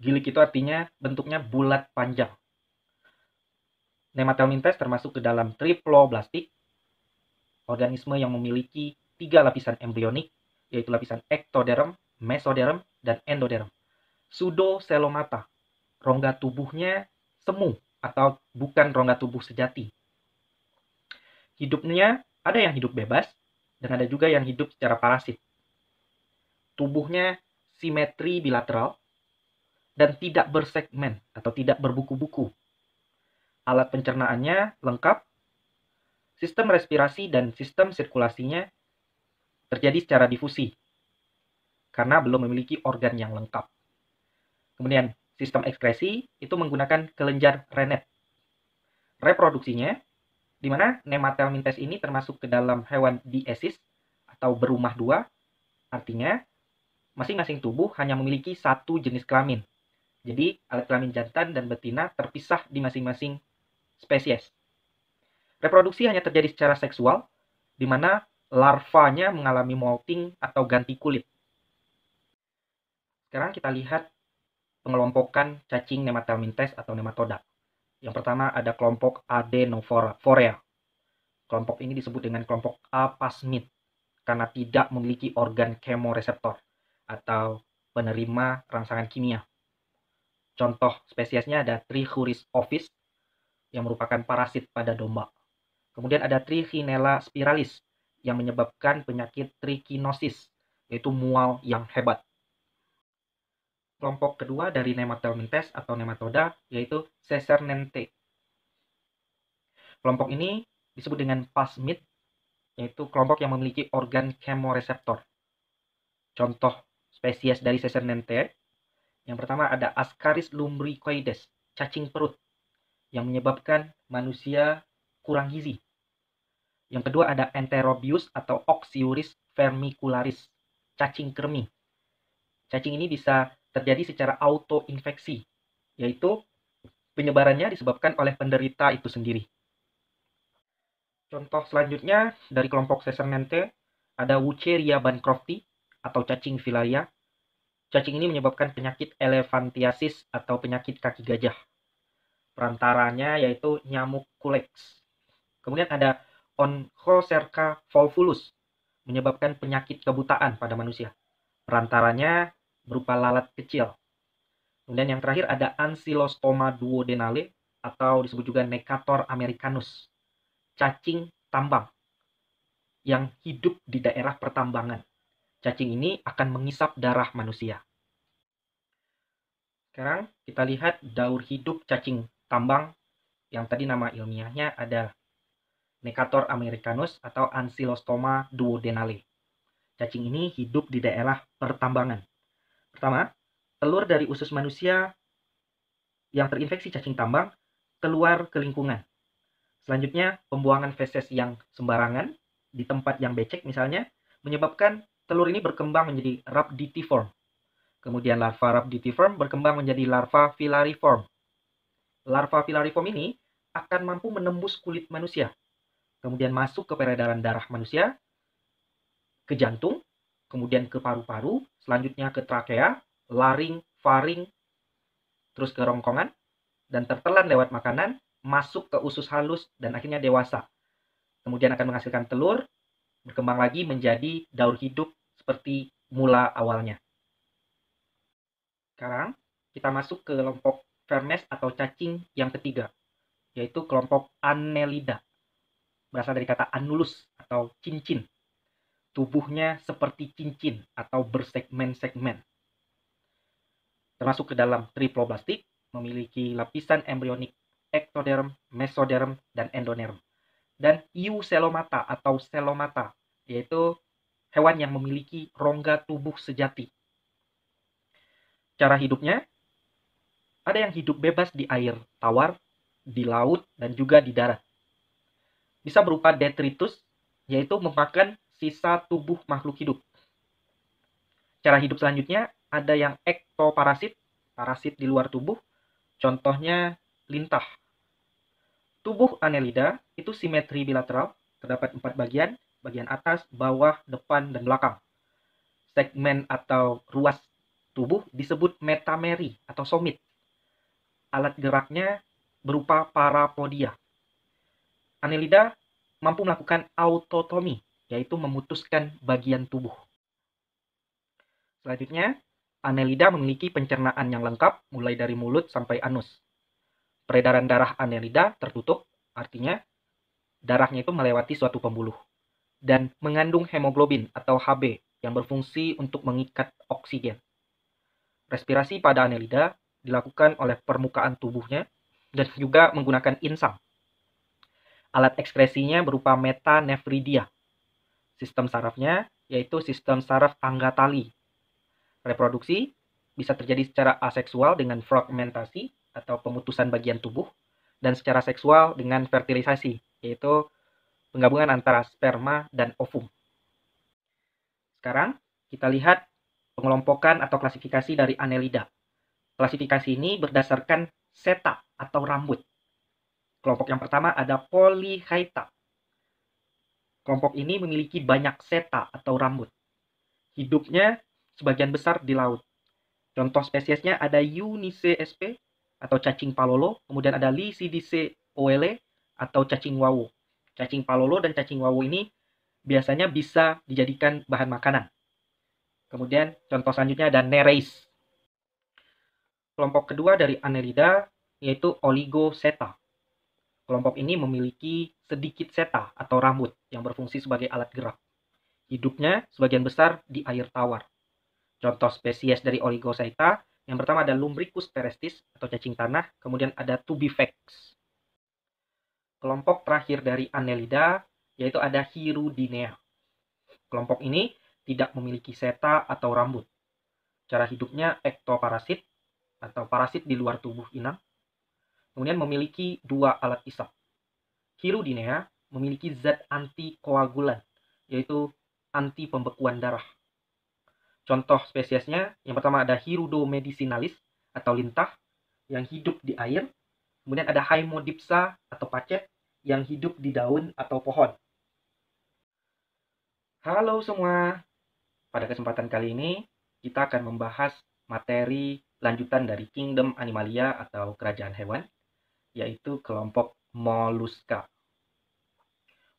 Gilik itu artinya bentuknya bulat panjang. Nemathelminthes termasuk ke dalam Triploblastik, organisme yang memiliki 3 lapisan embrionik, yaitu lapisan ectoderm, mesoderm, dan endoderm. Pseudocelomata, rongga tubuhnya semu atau bukan rongga tubuh sejati. Hidupnya ada yang hidup bebas, dan ada juga yang hidup secara parasit. Tubuhnya simetri bilateral, dan tidak bersegmen atau tidak berbuku-buku. Alat pencernaannya lengkap, sistem respirasi dan sistem sirkulasinya terjadi secara difusi, karena belum memiliki organ yang lengkap. Kemudian, sistem ekskresi itu menggunakan kelenjar Rennet. Reproduksinya, di mana Nemathelminthes ini termasuk ke dalam hewan diesis atau berumah dua, artinya masing-masing tubuh hanya memiliki satu jenis kelamin. Jadi, alat kelamin jantan dan betina terpisah di masing-masing spesies. Reproduksi hanya terjadi secara seksual, di mana larvanya mengalami molting atau ganti kulit. Sekarang kita lihat pengelompokan cacing Nemathelminthes atau nematoda. Yang pertama ada kelompok Adenophorea. Kelompok ini disebut dengan kelompok apasmid karena tidak memiliki organ kemoreseptor atau penerima rangsangan kimia. Contoh spesiesnya ada Trichuris ovis yang merupakan parasit pada domba. Kemudian ada Trichinella spiralis yang menyebabkan penyakit trichinosis, yaitu mual yang hebat. Kelompok kedua dari Nemathelminthes atau nematoda yaitu Caesarnente. Kelompok ini disebut dengan pasmid, yaitu kelompok yang memiliki organ kemoreseptor. Contoh spesies dari Caesarnente yang pertama ada Ascaris lumbricoides, cacing perut, yang menyebabkan manusia kurang gizi. Yang kedua ada Enterobius atau Oxyuris vermicularis, cacing kremi. Cacing ini bisa terjadi secara autoinfeksi, yaitu penyebarannya disebabkan oleh penderita itu sendiri. Contoh selanjutnya dari kelompok Caesarnente ada Wucheria bancrofti atau cacing filaria. Cacing ini menyebabkan penyakit elephantiasis atau penyakit kaki gajah. Perantaranya yaitu nyamuk culex. Kemudian ada Onchocerca volvulus, menyebabkan penyakit kebutaan pada manusia. Perantaranya berupa lalat kecil. Kemudian yang terakhir ada Ancylostoma duodenale atau disebut juga Necator americanus, cacing tambang yang hidup di daerah pertambangan. Cacing ini akan mengisap darah manusia. Sekarang kita lihat daur hidup cacing tambang yang tadi nama ilmiahnya ada Necator americanus atau Ancylostoma duodenale. Cacing ini hidup di daerah pertambangan. Pertama, telur dari usus manusia yang terinfeksi cacing tambang keluar ke lingkungan. Selanjutnya, pembuangan feses yang sembarangan di tempat yang becek misalnya menyebabkan telur ini berkembang menjadi rhabditiform. Kemudian larva rhabditiform berkembang menjadi larva filariform. Larva filariform ini akan mampu menembus kulit manusia, kemudian masuk ke peredaran darah manusia, ke jantung, kemudian ke paru-paru, selanjutnya ke trakea, laring, faring, terus ke rongkongan, dan tertelan lewat makanan, masuk ke usus halus, dan akhirnya dewasa. Kemudian akan menghasilkan telur, berkembang lagi menjadi daur hidup seperti mula awalnya. Sekarang kita masuk ke kelompok vermes atau cacing yang ketiga, yaitu kelompok Annelida. berasal dari kata annulus atau cincin. Tubuhnya seperti cincin atau bersegmen-segmen. Termasuk ke dalam triploblastik, memiliki lapisan embrionik ektoderm, mesoderm, dan endoderm. Dan euselomata atau selomata, yaitu hewan yang memiliki rongga tubuh sejati. Cara hidupnya, ada yang hidup bebas di air tawar, di laut, dan juga di darat. Bisa berupa detritus, yaitu memakan sisa tubuh makhluk hidup. Cara hidup selanjutnya, ada yang ektoparasit, parasit di luar tubuh, contohnya lintah. Tubuh Annelida itu simetri bilateral, terdapat 4 bagian, bagian atas, bawah, depan, dan belakang. Segmen atau ruas tubuh disebut metameri atau somit. Alat geraknya berupa parapodia. Annelida mampu melakukan autotomi, yaitu memutuskan bagian tubuh. Selanjutnya, Annelida memiliki pencernaan yang lengkap, mulai dari mulut sampai anus. Peredaran darah Annelida tertutup, artinya darahnya itu melewati suatu pembuluh. Dan mengandung hemoglobin atau Hb yang berfungsi untuk mengikat oksigen. Respirasi pada Annelida dilakukan oleh permukaan tubuhnya dan juga menggunakan insang. Alat ekskresinya berupa metanefridia. Sistem sarafnya yaitu sistem saraf tangga tali. Reproduksi bisa terjadi secara aseksual dengan fragmentasi atau pemutusan bagian tubuh, dan secara seksual dengan fertilisasi, yaitu penggabungan antara sperma dan ovum. Sekarang kita lihat pengelompokan atau klasifikasi dari Annelida. Klasifikasi ini berdasarkan seta atau rambut. Kelompok yang pertama ada Polychaeta. Kelompok ini memiliki banyak seta atau rambut. Hidupnya sebagian besar di laut. Contoh spesiesnya ada Eunice sp atau cacing palolo, kemudian ada Lycidice oele atau cacing wawo. Cacing palolo dan cacing wawo ini biasanya bisa dijadikan bahan makanan. Kemudian contoh selanjutnya ada Nereis. Kelompok kedua dari Annelida yaitu Oligoseta. Kelompok ini memiliki sedikit seta atau rambut yang berfungsi sebagai alat gerak. Hidupnya sebagian besar di air tawar. Contoh spesies dari Oligoseta, yang pertama ada Lumbricus terrestis atau cacing tanah, kemudian ada Tubifax. Kelompok terakhir dari Annelida yaitu ada Hirudinea. Kelompok ini tidak memiliki seta atau rambut. Cara hidupnya ektoparasit atau parasit di luar tubuh inang. Kemudian memiliki 2 alat isap. Hirudinea memiliki zat antikoagulan, yaitu anti pembekuan darah. Contoh spesiesnya, yang pertama ada Hirudo medicinalis atau lintah yang hidup di air. Kemudian ada Haemodipsa atau pacet yang hidup di daun atau pohon. Halo semua, pada kesempatan kali ini kita akan membahas materi lanjutan dari Kingdom Animalia atau kerajaan hewan, yaitu kelompok Mollusca.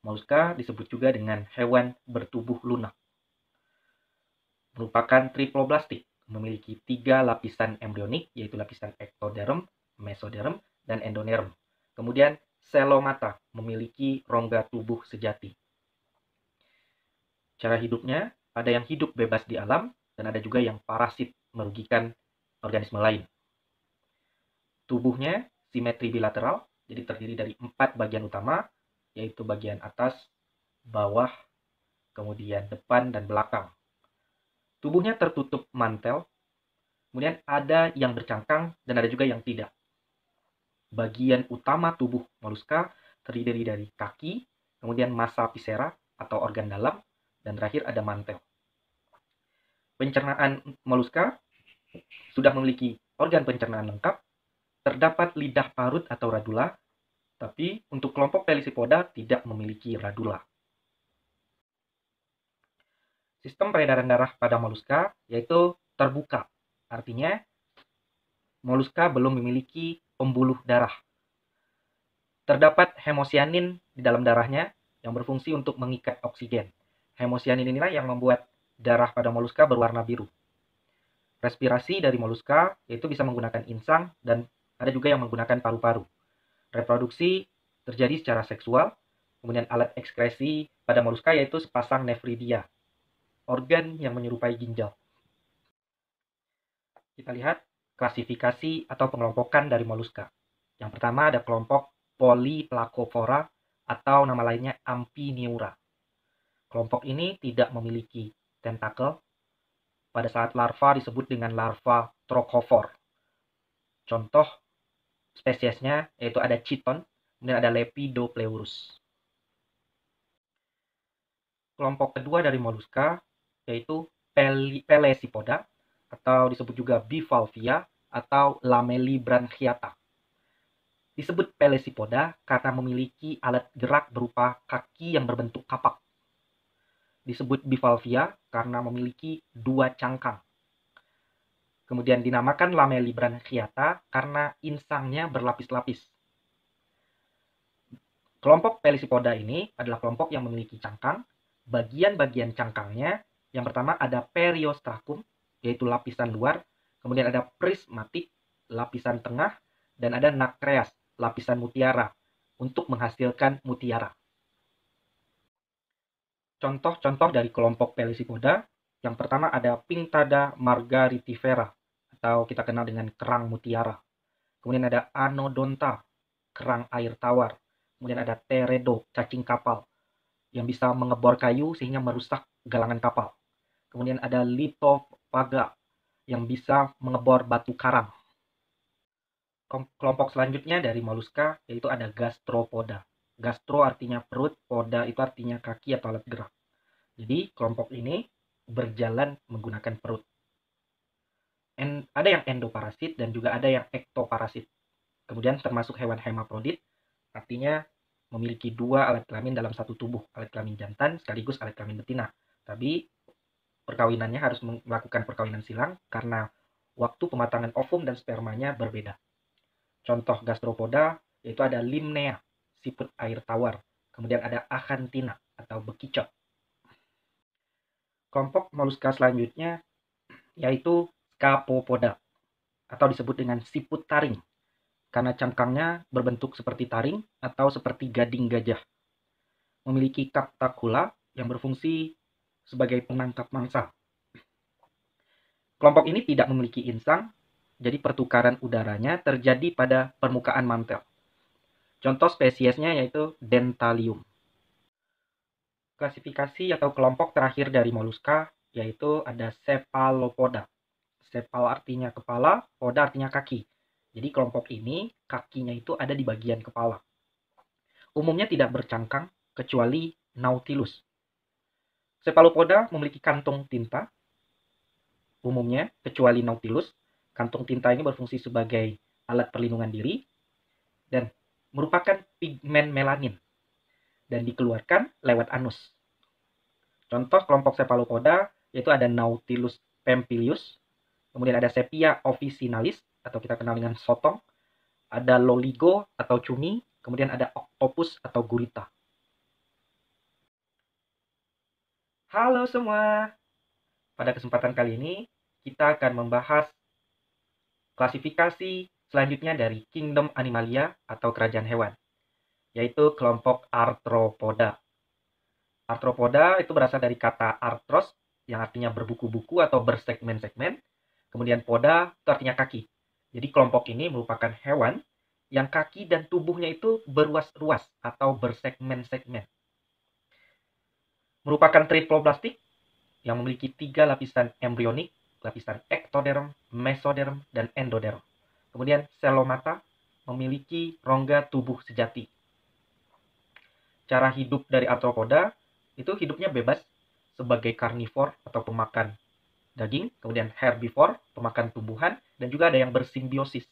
Mollusca disebut juga dengan hewan bertubuh lunak. Merupakan triploblastik, memiliki 3 lapisan embrionik, yaitu lapisan ektoderm, mesoderm, dan endoderm. Kemudian selomata, memiliki rongga tubuh sejati. Cara hidupnya, ada yang hidup bebas di alam, dan ada juga yang parasit, merugikan organisme lain. Tubuhnya simetri bilateral, jadi terdiri dari 4 bagian utama, yaitu bagian atas, bawah, kemudian depan, dan belakang. Tubuhnya tertutup mantel, kemudian ada yang bercangkang dan ada juga yang tidak. Bagian utama tubuh Mollusca terdiri dari kaki, kemudian massa viscera atau organ dalam, dan terakhir ada mantel. Pencernaan Mollusca sudah memiliki organ pencernaan lengkap, terdapat lidah parut atau radula, tapi untuk kelompok Pelysipoda tidak memiliki radula. Sistem peredaran darah pada Mollusca yaitu terbuka, artinya Mollusca belum memiliki pembuluh darah. Terdapat hemosianin di dalam darahnya yang berfungsi untuk mengikat oksigen. Hemosianin inilah yang membuat darah pada Mollusca berwarna biru. Respirasi dari Mollusca yaitu bisa menggunakan insang dan ada juga yang menggunakan paru-paru. Reproduksi terjadi secara seksual Kemudian alat ekskresi pada moluska yaitu sepasang nefridia, organ yang menyerupai ginjal. Kita lihat klasifikasi atau pengelompokan dari moluska. Yang pertama ada kelompok Polyplacopora atau nama lainnya Amphineura. Kelompok ini tidak memiliki tentakel. Pada saat larva disebut dengan larva trochophore. Contoh spesiesnya yaitu ada Chiton, kemudian ada Lepidopleurus. Kelompok kedua dari moluska yaitu Pelecypoda atau disebut juga Bivalvia atau Lamellibranchiata. Disebut Pelecypoda karena memiliki alat gerak berupa kaki yang berbentuk kapak. Disebut Bivalvia karena memiliki 2 cangkang. Kemudian dinamakan Lamellibranchiata karena insangnya berlapis-lapis. Kelompok Pelecypoda ini adalah kelompok yang memiliki cangkang. Bagian-bagian cangkangnya, yang pertama ada periostracum, yaitu lapisan luar. Kemudian ada prismatic, lapisan tengah. Dan ada nacreas, lapisan mutiara, untuk menghasilkan mutiara. Contoh-contoh dari kelompok Pelecypoda, yang pertama ada Pinctada margaritifera, atau kita kenal dengan kerang mutiara. Kemudian ada Anodonta, kerang air tawar. Kemudian ada Teredo, cacing kapal, yang bisa mengebor kayu sehingga merusak galangan kapal. Kemudian ada Lithofaga, yang bisa mengebor batu karang. Kelompok selanjutnya dari moluska yaitu ada Gastropoda. Gastro artinya perut, poda itu artinya kaki atau alat gerak. Jadi kelompok ini berjalan menggunakan perut. Ada yang endoparasit dan juga ada yang ektoparasit. Kemudian termasuk hewan hemaprodit, artinya memiliki 2 alat kelamin dalam satu tubuh, alat kelamin jantan sekaligus alat kelamin betina. Tapi perkawinannya harus melakukan perkawinan silang karena waktu pematangan ovum dan spermanya berbeda. Contoh gastropoda yaitu ada Limnea, siput air tawar. Kemudian ada Achanthina atau bekicot. Kelompok moluska selanjutnya yaitu Scapopoda atau disebut dengan siput taring karena cangkangnya berbentuk seperti taring atau seperti gading gajah. Memiliki captacula yang berfungsi sebagai penangkap mangsa. Kelompok ini tidak memiliki insang, jadi pertukaran udaranya terjadi pada permukaan mantel. Contoh spesiesnya yaitu Dentalium. Klasifikasi atau kelompok terakhir dari moluska yaitu ada Cephalopoda. Cephal artinya kepala, poda artinya kaki. Jadi kelompok ini kakinya itu ada di bagian kepala. Umumnya tidak bercangkang kecuali Nautilus. Cephalopoda memiliki kantung tinta. Umumnya kecuali Nautilus, kantung tinta ini berfungsi sebagai alat perlindungan diri dan merupakan pigmen melanin dan dikeluarkan lewat anus. Contoh kelompok Cephalopoda yaitu ada Nautilus pampilius, kemudian ada Sepia officinalis atau kita kenal dengan sotong, ada Loligo atau cumi, kemudian ada Octopus atau gurita. Halo semua. Pada kesempatan kali ini kita akan membahas klasifikasi selanjutnya dari Kingdom Animalia atau kerajaan hewan, yaitu kelompok Arthropoda. Arthropoda itu berasal dari kata arthros yang artinya berbuku-buku atau bersegmen-segmen. Kemudian poda itu artinya kaki. Jadi kelompok ini merupakan hewan yang kaki dan tubuhnya itu berruas-ruas atau bersegmen-segmen. Merupakan triploblastik yang memiliki 3 lapisan embrionik, lapisan ektoderm, mesoderm, dan endoderm. Kemudian selomata memiliki rongga tubuh sejati. Cara hidup dari arthropoda itu hidupnya bebas sebagai karnivor atau pemakan daging, kemudian herbivor, pemakan tumbuhan, dan juga ada yang bersimbiosis.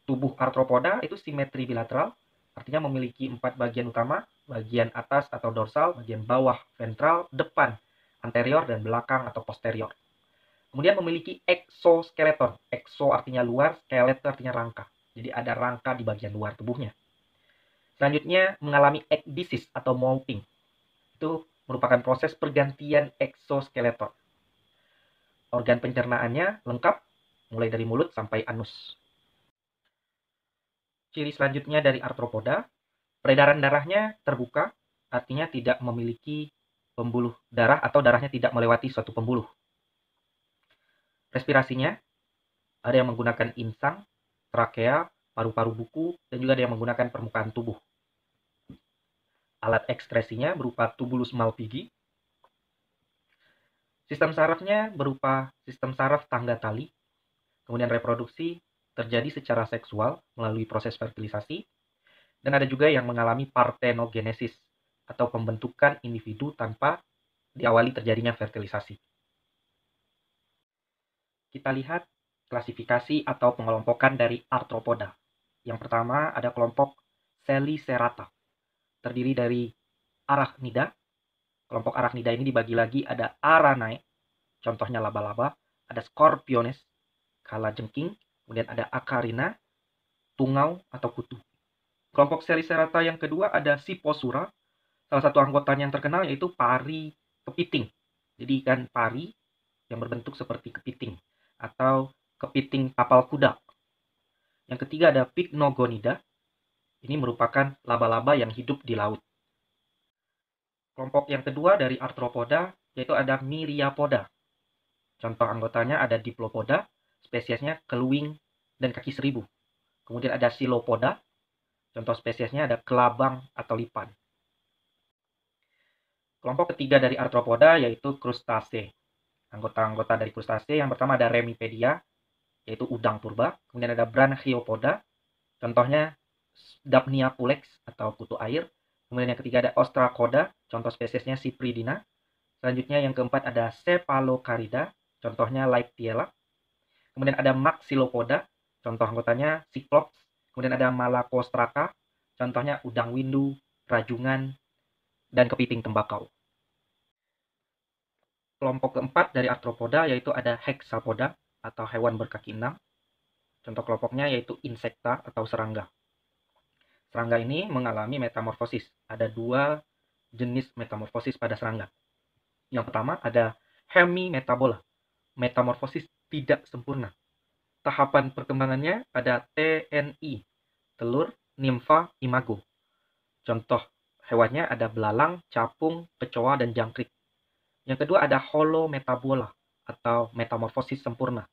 Tubuh arthropoda itu simetri bilateral, artinya memiliki 4 bagian utama, bagian atas atau dorsal, bagian bawah ventral, depan anterior, dan belakang atau posterior. Kemudian memiliki exoskeleton. Exo artinya luar, skelet artinya rangka. Jadi ada rangka di bagian luar tubuhnya. Selanjutnya mengalami ekdisis atau molting. Itu merupakan proses pergantian exoskeleton. Organ pencernaannya lengkap, mulai dari mulut sampai anus. Ciri selanjutnya dari arthropoda, Peredaran darahnya terbuka, artinya tidak memiliki pembuluh darah atau darahnya tidak melewati suatu pembuluh. Respirasinya, ada yang menggunakan insang, trakea, paru-paru buku, dan juga ada yang menggunakan permukaan tubuh. Alat ekskresinya berupa tubulus Malpighi. Sistem sarafnya berupa sistem saraf tangga tali. Kemudian reproduksi terjadi secara seksual melalui proses fertilisasi. Dan ada juga yang mengalami parthenogenesis atau pembentukan individu tanpa diawali terjadinya fertilisasi. Kita lihat klasifikasi atau pengelompokan dari arthropoda. Yang pertama ada kelompok Selicerata, terdiri dari arachnida. Kelompok arachnida ini dibagi lagi ada Aranae, contohnya laba-laba, ada Scorpiones, kalajengking, kemudian ada Acarina, tungau atau kutu. Kelompok Selicerata yang kedua ada Siposura. Salah satu anggotanya yang terkenal yaitu pari kepiting. Jadi ikan pari yang berbentuk seperti kepiting atau kepiting tapal kuda. Yang ketiga ada Pycnogonida. Ini merupakan laba-laba yang hidup di laut. Kelompok yang kedua dari arthropoda yaitu ada Myriapoda. Contoh anggotanya ada Diplopoda, spesiesnya keluing dan kaki seribu. Kemudian ada Silopoda, contoh spesiesnya ada kelabang atau lipan. Kelompok ketiga dari arthropoda yaitu Krustase. Anggota-anggota dari Krustase yang pertama ada Remipedia, yaitu udang purba. Kemudian ada Branchiopoda, contohnya Dapnia pulex atau kutu air. Kemudian yang ketiga ada Ostracoda, contoh spesiesnya Cypridina. Selanjutnya yang keempat ada Cephalocarida, contohnya Laiptiella. Kemudian ada Maxillopoda, contoh anggotanya Cyclops. Kemudian ada Malacostraca, contohnya udang windu, rajungan, dan kepiting tembakau. Kelompok keempat dari arthropoda yaitu ada Hexapoda atau hewan berkaki 6. Contoh kelompoknya yaitu insekta atau serangga. Serangga ini mengalami metamorfosis. Ada dua jenis metamorfosis pada serangga. Yang pertama ada hemimetabola. Metamorfosis tidak sempurna. Tahapan perkembangannya ada TNI, telur, nimfa, imago. Contoh hewannya ada belalang, capung, kecoa, dan jangkrik. Yang kedua ada holometabola atau metamorfosis sempurna.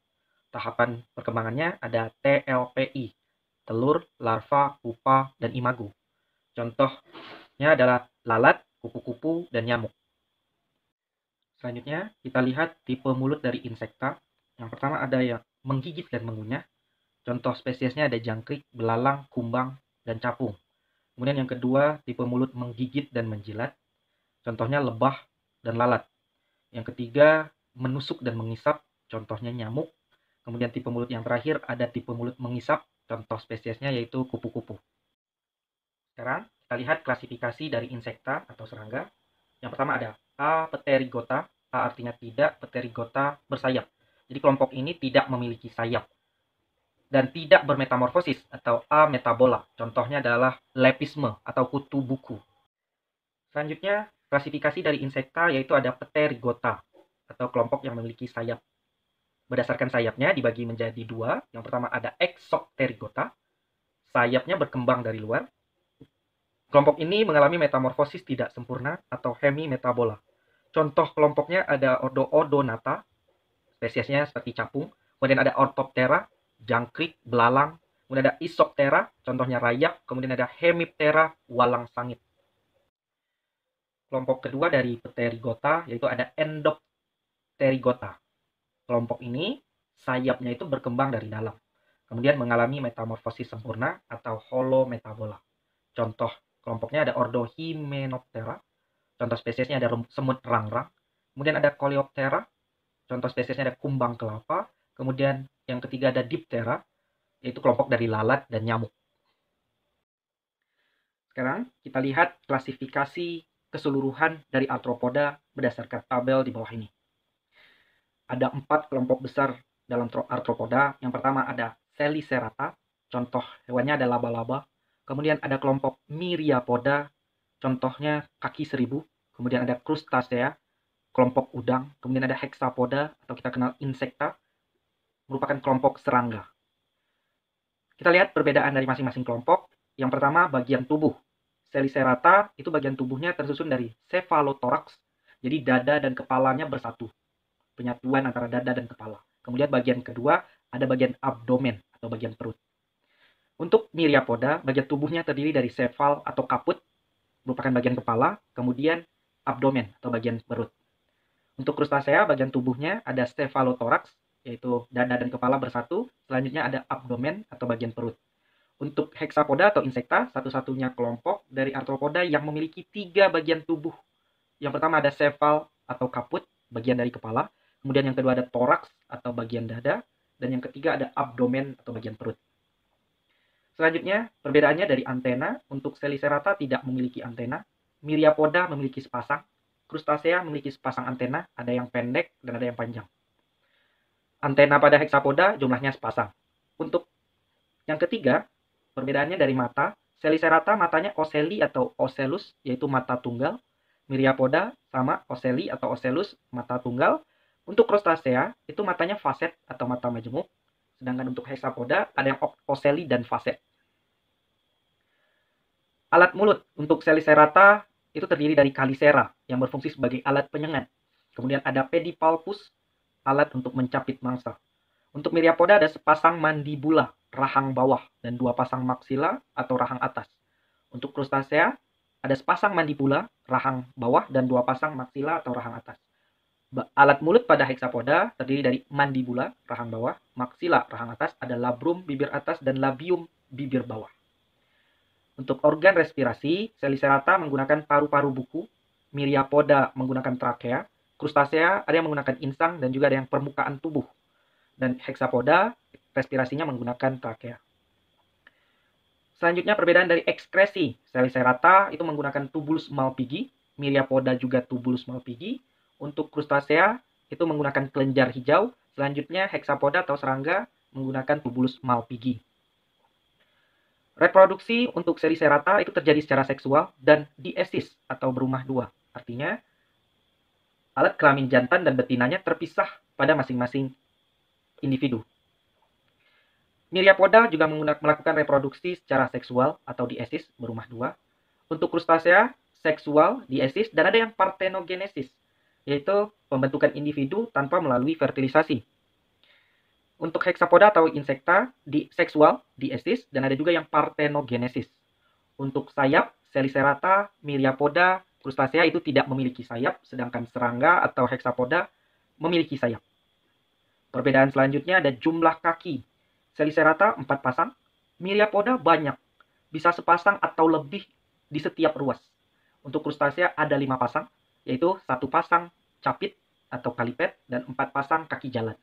Tahapan perkembangannya ada TLPI, telur, larva, pupa, dan imago. Contohnya adalah lalat, kupu-kupu, dan nyamuk. Selanjutnya, kita lihat tipe mulut dari insekta. Yang pertama ada yang menggigit dan mengunyah. Contoh spesiesnya ada jangkrik, belalang, kumbang, dan capung. Kemudian yang kedua, tipe mulut menggigit dan menjilat. Contohnya lebah dan lalat. Yang ketiga, menusuk dan mengisap. Contohnya nyamuk. Kemudian tipe mulut yang terakhir ada tipe mulut mengisap. Contoh spesiesnya yaitu kupu-kupu. Sekarang kita lihat klasifikasi dari insekta atau serangga. Yang pertama ada Apterygota. A artinya tidak, Pterygota bersayap. Jadi kelompok ini tidak memiliki sayap dan tidak bermetamorfosis atau ametabola. Contohnya adalah lepisme atau kutu buku. Selanjutnya klasifikasi dari insekta yaitu ada Pterygota atau kelompok yang memiliki sayap. Berdasarkan sayapnya dibagi menjadi dua. Yang pertama ada Exopterygota. Sayapnya berkembang dari luar. Kelompok ini mengalami metamorfosis tidak sempurna atau hemimetabola. Contoh kelompoknya ada ordo Odonata, spesiesnya seperti capung. Kemudian ada Orthoptera, jangkrik, belalang. Kemudian ada Isoptera, contohnya rayap. Kemudian ada Hemiptera, walang sangit. Kelompok kedua dari Pterygota yaitu ada Endopterygota. Kelompok ini sayapnya itu berkembang dari dalam. Kemudian mengalami metamorfosis sempurna atau holometabola. Contoh kelompoknya ada ordo Hymenoptera. Contoh spesiesnya ada semut rangrang. Kemudian ada Coleoptera. Contoh spesiesnya ada kumbang kelapa. Kemudian yang ketiga ada Diptera, yaitu kelompok dari lalat dan nyamuk. Sekarang kita lihat klasifikasi keseluruhan dari arthropoda berdasarkan tabel di bawah ini. Ada 4 kelompok besar dalam arthropoda. Yang pertama ada Selicerata, contoh hewannya ada laba-laba. Kemudian ada kelompok Myriapoda, contohnya kaki seribu. Kemudian ada Crustacea, kelompok udang. Kemudian ada Hexapoda atau kita kenal insekta, merupakan kelompok serangga. Kita lihat perbedaan dari masing-masing kelompok. Yang pertama bagian tubuh. Selicerata itu bagian tubuhnya tersusun dari cephalothorax, jadi dada dan kepalanya bersatu, penyatuan antara dada dan kepala. Kemudian bagian kedua ada bagian abdomen atau bagian perut. Untuk Myriapoda, bagian tubuhnya terdiri dari sefal atau kaput, merupakan bagian kepala, kemudian abdomen atau bagian perut. Untuk Crustacea, bagian tubuhnya ada cephalothorax, yaitu dada dan kepala bersatu. Selanjutnya ada abdomen atau bagian perut. Untuk Hexapoda atau insekta, satu-satunya kelompok dari arthropoda yang memiliki 3 bagian tubuh. Yang pertama ada sefal atau kaput, bagian dari kepala. Kemudian yang kedua ada toraks atau bagian dada. Dan yang ketiga ada abdomen atau bagian perut. Selanjutnya, perbedaannya dari antena. Untuk Selicerata tidak memiliki antena. Myriapoda memiliki sepasang. Crustacea memiliki sepasang antena, ada yang pendek dan ada yang panjang. Antena pada Hexapoda jumlahnya sepasang. Untuk yang ketiga, perbedaannya dari mata. Selicerata matanya oceli atau ocellus, yaitu mata tunggal. Myriapoda sama oceli atau ocellus, mata tunggal. Untuk Crustacea, itu matanya facet atau mata majemuk. Sedangkan untuk Hexapoda ada yang oceli dan facet. Alat mulut untuk Selicerata itu terdiri dari kalisera yang berfungsi sebagai alat penyengat. Kemudian ada pedipalpus, alat untuk mencapit mangsa. Untuk Myriapoda ada sepasang mandibula, rahang bawah, dan 2 pasang maksila atau rahang atas. Untuk Crustacea ada sepasang mandibula, rahang bawah, dan 2 pasang maksila atau rahang atas. Alat mulut pada Hexapoda terdiri dari mandibula, rahang bawah, maksila, rahang atas, ada labrum, bibir atas, dan labium, bibir bawah. Untuk organ respirasi, Selicerata menggunakan paru-paru buku, Myriapoda menggunakan trakea, Crustacea ada yang menggunakan insang dan juga ada yang permukaan tubuh. Dan Hexapoda respirasinya menggunakan trakea. Selanjutnya perbedaan dari ekskresi. Selicerata itu menggunakan tubulus Malpighi, Myriapoda juga tubulus Malpighi. Untuk Crustacea itu menggunakan kelenjar hijau. Selanjutnya Hexapoda atau serangga menggunakan tubulus Malpighi. Reproduksi untuk Selicerata itu terjadi secara seksual dan diesis atau berumah dua. Artinya, alat kelamin jantan dan betinanya terpisah pada masing-masing individu. Myriapoda juga melakukan reproduksi secara seksual atau diesis berumah dua. Untuk Crustacea, seksual, diesis, dan ada yang parthenogenesis, yaitu pembentukan individu tanpa melalui fertilisasi. Untuk Hexapoda atau insekta, seksual, diesis, dan ada juga yang parthenogenesis. Untuk sayap, Selicerata, Myriapoda, Crustacea itu tidak memiliki sayap, sedangkan serangga atau Hexapoda memiliki sayap. Perbedaan selanjutnya ada jumlah kaki. Selicerata 4 pasang, Myriapoda banyak, bisa sepasang atau lebih di setiap ruas. Untuk Crustacea ada 5 pasang, yaitu 1 pasang capit atau kalipet dan 4 pasang kaki jalan.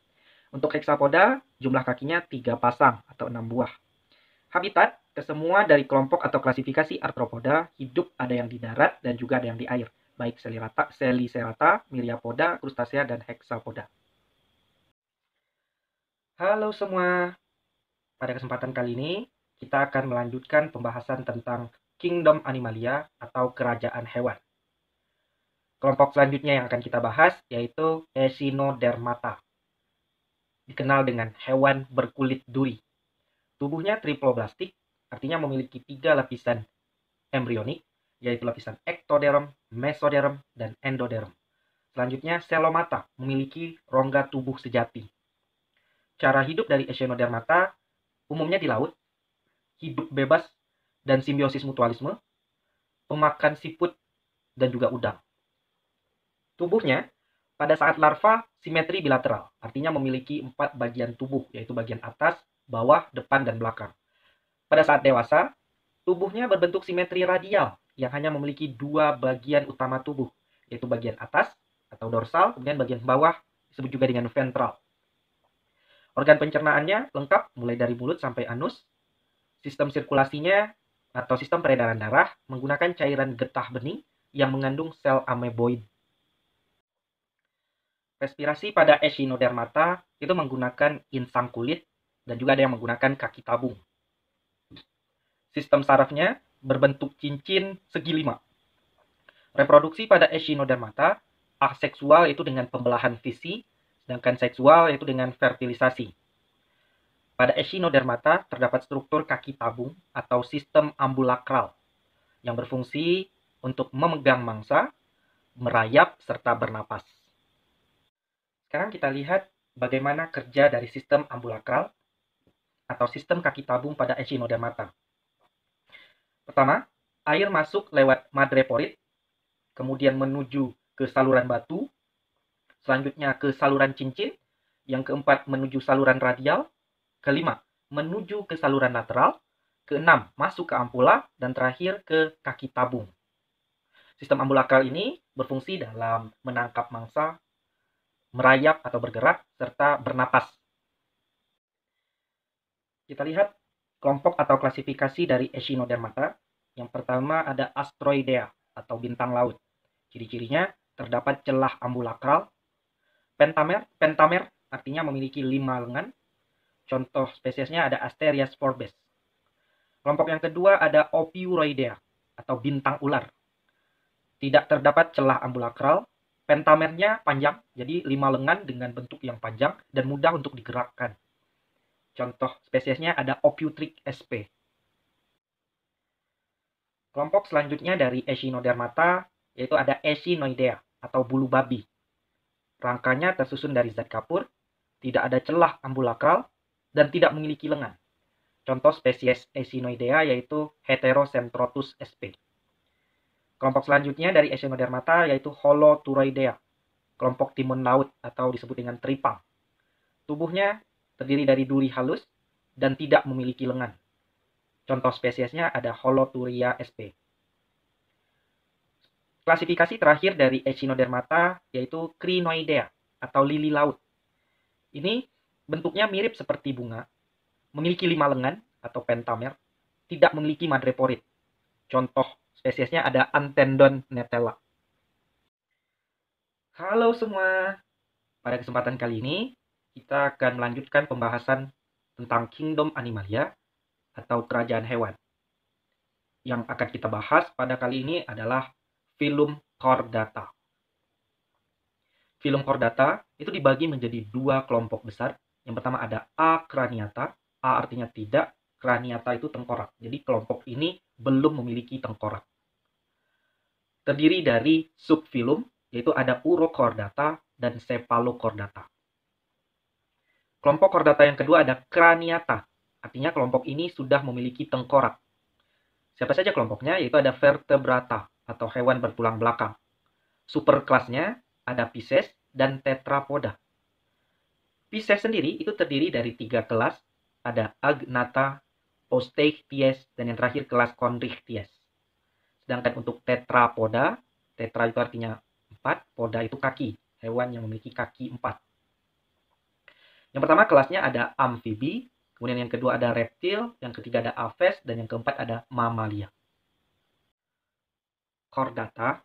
Untuk Hexapoda, jumlah kakinya 3 pasang atau 6 buah. Habitat, kesemua dari kelompok atau klasifikasi arthropoda hidup ada yang di darat dan juga ada yang di air, baik Selicerata, Myriapoda, Crustacea, dan Hexapoda. Halo semua, pada kesempatan kali ini kita akan melanjutkan pembahasan tentang Kingdom Animalia atau kerajaan hewan. Kelompok selanjutnya yang akan kita bahas yaitu Echinodermata, dikenal dengan hewan berkulit duri. Tubuhnya triploblastik, artinya memiliki 3 lapisan embrionik, yaitu lapisan ectoderm, mesoderm, dan endoderm. Selanjutnya, Coelomata memiliki rongga tubuh sejati. Cara hidup dari Echinodermata umumnya di laut, hidup bebas dan simbiosis mutualisme, pemakan siput dan juga udang. Tubuhnya pada saat larva simetri bilateral, artinya memiliki 4 bagian tubuh, yaitu bagian atas, bawah, depan, dan belakang. Pada saat dewasa, tubuhnya berbentuk simetri radial yang hanya memiliki 2 bagian utama tubuh, yaitu bagian atas atau dorsal, kemudian bagian bawah disebut juga dengan ventral. Organ pencernaannya lengkap mulai dari mulut sampai anus. Sistem sirkulasinya atau sistem peredaran darah menggunakan cairan getah bening yang mengandung sel ameboid. Respirasi pada Echinodermata itu menggunakan insang kulit dan juga ada yang menggunakan kaki tabung. Sistem sarafnya berbentuk cincin segi 5. Reproduksi pada Echinodermata aseksual itu dengan pembelahan fisi, sedangkan seksual yaitu dengan fertilisasi. Pada Echinodermata terdapat struktur kaki tabung atau sistem ambulakral. yang berfungsi untuk memegang mangsa, merayap, serta bernapas. Sekarang kita lihat bagaimana kerja dari sistem ambulakral atau sistem kaki tabung pada echinodermata. Pertama, air masuk lewat madreporit, kemudian menuju ke saluran batu, selanjutnya ke saluran cincin, yang keempat menuju saluran radial, kelima menuju ke saluran lateral, keenam masuk ke ampula, dan terakhir ke kaki tabung. Sistem ambulakral ini berfungsi dalam menangkap mangsa, merayap atau bergerak, serta bernapas. Kita lihat kelompok atau klasifikasi dari echinodermata. Yang pertama ada Astroidea atau bintang laut. Ciri-cirinya terdapat celah ambulakral, pentamer artinya memiliki 5 lengan. Contoh spesiesnya ada Asterias forbes. Kelompok yang kedua ada Opiuroidea atau bintang ular. Tidak terdapat celah ambulakral, pentamernya panjang, jadi 5 lengan dengan bentuk yang panjang dan mudah untuk digerakkan. Contoh spesiesnya ada Ophiutrix sp. Kelompok selanjutnya dari echinodermata yaitu ada Echinoidea atau bulu babi. Rangkanya tersusun dari zat kapur, tidak ada celah ambulakral, dan tidak memiliki lengan. Contoh spesies Echinoidea yaitu Heterocentrotus sp. Kelompok selanjutnya dari echinodermata yaitu Holoturoidea, kelompok timun laut atau disebut dengan teripang. Tubuhnya terdiri dari duri halus dan tidak memiliki lengan. Contoh spesiesnya ada Holoturia sp. Klasifikasi terakhir dari echinodermata yaitu Crinoidea atau lili laut. Ini bentuknya mirip seperti bunga, memiliki 5 lengan atau pentamer, tidak memiliki madreporit. Contoh spesiesnya ada Antendon netella. Halo semua, pada kesempatan kali ini kita akan melanjutkan pembahasan tentang Kingdom Animalia atau kerajaan hewan. Yang akan kita bahas pada kali ini adalah Phylum Chordata. Phylum Chordata itu dibagi menjadi 2 kelompok besar. Yang pertama ada Acraniata, A artinya tidak, Craniata itu tengkorak. Jadi kelompok ini belum memiliki tengkorak. Terdiri dari subfilum, yaitu ada Urochordata dan Cephalochordata. Kelompok chordata yang kedua ada Craniata, artinya kelompok ini sudah memiliki tengkorak. Siapa saja kelompoknya? Yaitu ada Vertebrata atau hewan bertulang belakang. Superkelasnya ada Pisces dan Tetrapoda. Pisces sendiri itu terdiri dari 3 kelas, ada Agnatha, Osteichthyes, dan yang terakhir kelas Chondrichthyes. Sedangkan untuk tetrapoda, tetra itu artinya 4, poda itu kaki, hewan yang memiliki kaki 4. Yang pertama kelasnya ada amfibi, kemudian yang kedua ada reptil, yang ketiga ada aves, dan yang keempat ada mamalia. Chordata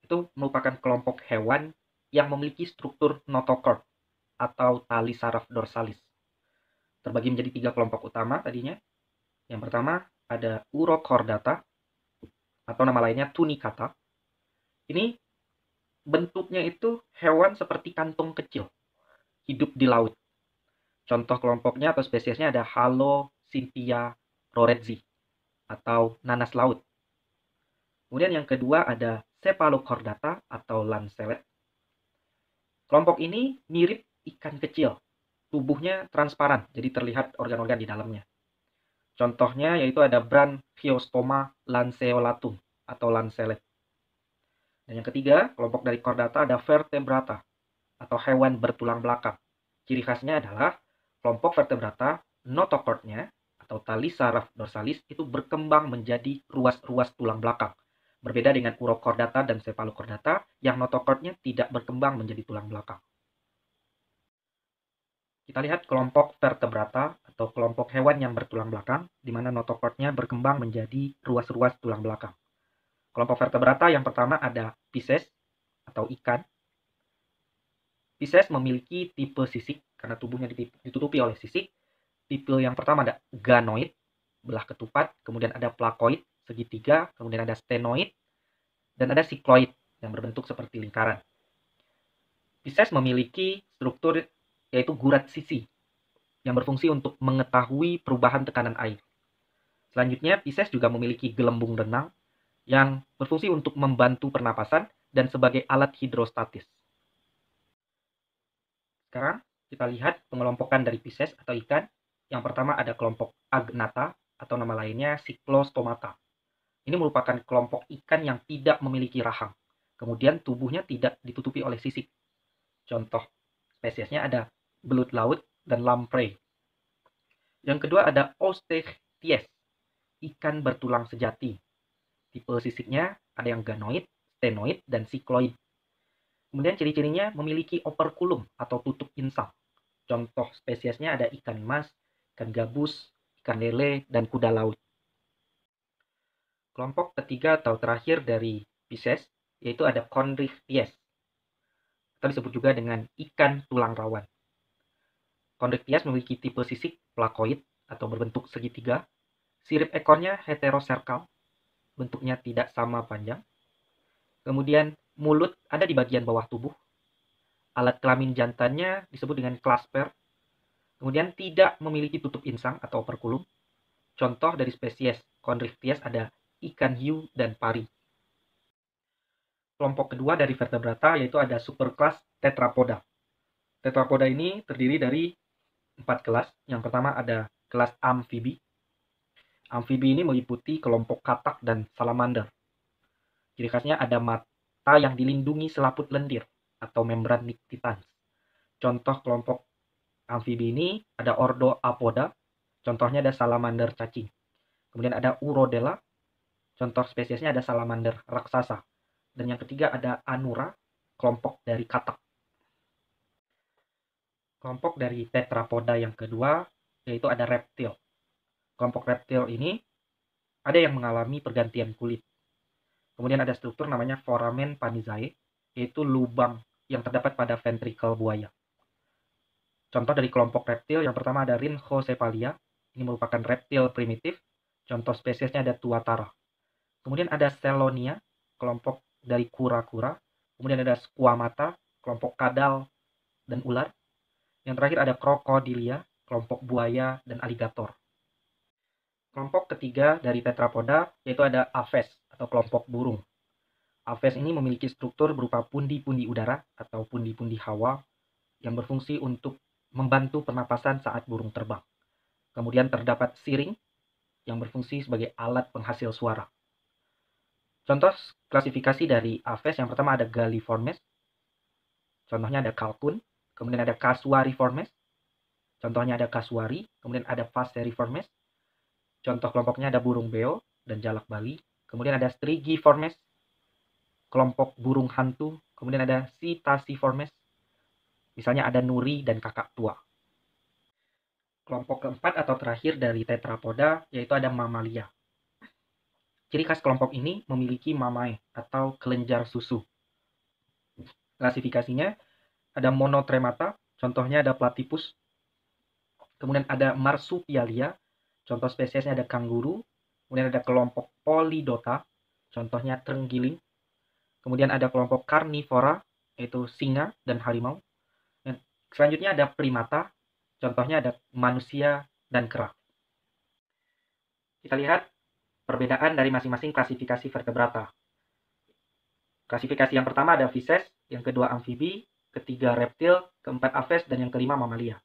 itu merupakan kelompok hewan yang memiliki struktur notochord atau tali saraf dorsalis. Terbagi menjadi 3 kelompok utama tadinya. Yang pertama ada Urochordata atau nama lainnya Tunicata. Ini bentuknya itu hewan seperti kantong kecil, hidup di laut. Contoh kelompoknya atau spesiesnya ada Halocynthia roretzi atau nanas laut. Kemudian yang kedua ada Cephalochordata atau lancelet. Kelompok ini mirip ikan kecil, tubuhnya transparan, jadi terlihat organ-organ di dalamnya. Contohnya yaitu ada Branchiostoma lanceolatum atau lancelet. Dan yang ketiga, kelompok dari chordata ada Vertebrata atau hewan bertulang belakang. Ciri khasnya adalah kelompok Vertebrata, notochordnya atau tali saraf dorsalis itu berkembang menjadi ruas-ruas tulang belakang. Berbeda dengan Urochordata dan Cephalochordata yang notochordnya tidak berkembang menjadi tulang belakang. Kita lihat kelompok Vertebrata atau kelompok hewan yang bertulang belakang, di mana notochordnya berkembang menjadi ruas-ruas tulang belakang. Kelompok Vertebrata yang pertama ada Pisces atau ikan. Pisces memiliki tipe sisik karena tubuhnya ditutupi oleh sisik. Tipe yang pertama ada Ganoid, belah ketupat, kemudian ada Placoid, segitiga, kemudian ada Stenoid, dan ada Cycloid yang berbentuk seperti lingkaran. Pisces memiliki struktur yaitu gurat sisi yang berfungsi untuk mengetahui perubahan tekanan air. Selanjutnya, Pisces juga memiliki gelembung renang yang berfungsi untuk membantu pernapasan dan sebagai alat hidrostatis. Sekarang kita lihat pengelompokan dari Pisces atau ikan. Yang pertama ada kelompok Agnatha atau nama lainnya Cyclostomata. Ini merupakan kelompok ikan yang tidak memiliki rahang. Kemudian tubuhnya tidak ditutupi oleh sisik. Contoh spesiesnya ada belut laut dan lamprey. Yang kedua ada Osteichthyes, ikan bertulang sejati. Tipe sisiknya ada yang ganoid, stenoid, dan sikloid. Kemudian ciri-cirinya memiliki operkulum atau tutup insang. Contoh spesiesnya ada ikan mas, ikan gabus, ikan lele, dan kuda laut. Kelompok ketiga atau terakhir dari Pisces yaitu ada Chondrichthyes. Atau disebut juga dengan ikan tulang rawan. Chondrichthyes memiliki tipe sisik plakoid atau berbentuk segitiga. Sirip ekornya heteroserkal, bentuknya tidak sama panjang. Kemudian mulut ada di bagian bawah tubuh. Alat kelamin jantannya disebut dengan clasper. Kemudian tidak memiliki tutup insang atau operkulum. Contoh dari spesies Chondrichthyes ada ikan hiu dan pari. Kelompok kedua dari vertebrata yaitu ada superkelas Tetrapoda. Tetrapoda ini terdiri dari 4 kelas. Yang pertama ada kelas amfibi. Amfibi ini meliputi kelompok katak dan salamander. Ciri khasnya ada mata yang dilindungi selaput lendir atau membran nictitans. Contoh kelompok amfibi ini ada ordo Apoda. Contohnya ada salamander cacing. Kemudian ada Urodela. Contoh spesiesnya ada salamander raksasa. Dan yang ketiga ada Anura, kelompok dari katak. Kelompok dari tetrapoda yang kedua yaitu ada reptil. Kelompok reptil ini ada yang mengalami pergantian kulit. Kemudian ada struktur namanya foramen panizae, yaitu lubang yang terdapat pada ventrikel buaya. Contoh dari kelompok reptil yang pertama ada Rhinchocephalia. Ini merupakan reptil primitif. Contoh spesiesnya ada Tuatara. Kemudian ada Selonia, kelompok dari kura-kura. Kemudian ada Squamata, kelompok kadal dan ular. Yang terakhir ada Crocodilia, kelompok buaya dan aligator. Kelompok ketiga dari tetrapoda yaitu ada Aves atau kelompok burung. Aves ini memiliki struktur berupa pundi-pundi udara atau pundi-pundi hawa yang berfungsi untuk membantu pernapasan saat burung terbang. Kemudian terdapat siring yang berfungsi sebagai alat penghasil suara. Contoh klasifikasi dari Aves yang pertama ada Galliformes. Contohnya ada kalkun. Kemudian ada Casuariformes. Contohnya ada kasuari. Kemudian ada Passeriformes. Contoh kelompoknya ada burung beo dan jalak Bali. Kemudian ada Strigiformes, kelompok burung hantu. Kemudian ada Psittaciformes, misalnya ada nuri dan kakak tua. Kelompok keempat atau terakhir dari tetrapoda yaitu ada mamalia. Ciri khas kelompok ini memiliki mamae atau kelenjar susu. Klasifikasinya ada monotremata, contohnya ada platypus. Kemudian ada marsupialia, contoh spesiesnya ada kanguru. Kemudian ada kelompok polydota, contohnya terenggiling. Kemudian ada kelompok karnivora, yaitu singa dan harimau. Dan selanjutnya ada primata, contohnya ada manusia dan kera. Kita lihat perbedaan dari masing-masing klasifikasi vertebrata. Klasifikasi yang pertama ada Pisces, yang kedua amfibi, ketiga reptil, keempat aves, dan yang kelima mamalia.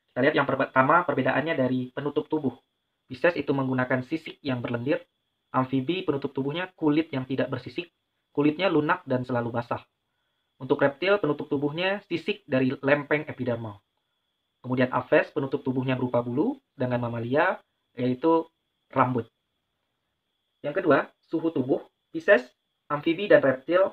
Kita lihat yang pertama perbedaannya dari penutup tubuh. Pisces itu menggunakan sisik yang berlendir. Amfibi penutup tubuhnya kulit yang tidak bersisik. Kulitnya lunak dan selalu basah. Untuk reptil penutup tubuhnya sisik dari lempeng epidermal. Kemudian aves penutup tubuhnya berupa bulu. Dengan mamalia yaitu rambut. Yang kedua, suhu tubuh. Pisces, amfibi, dan reptil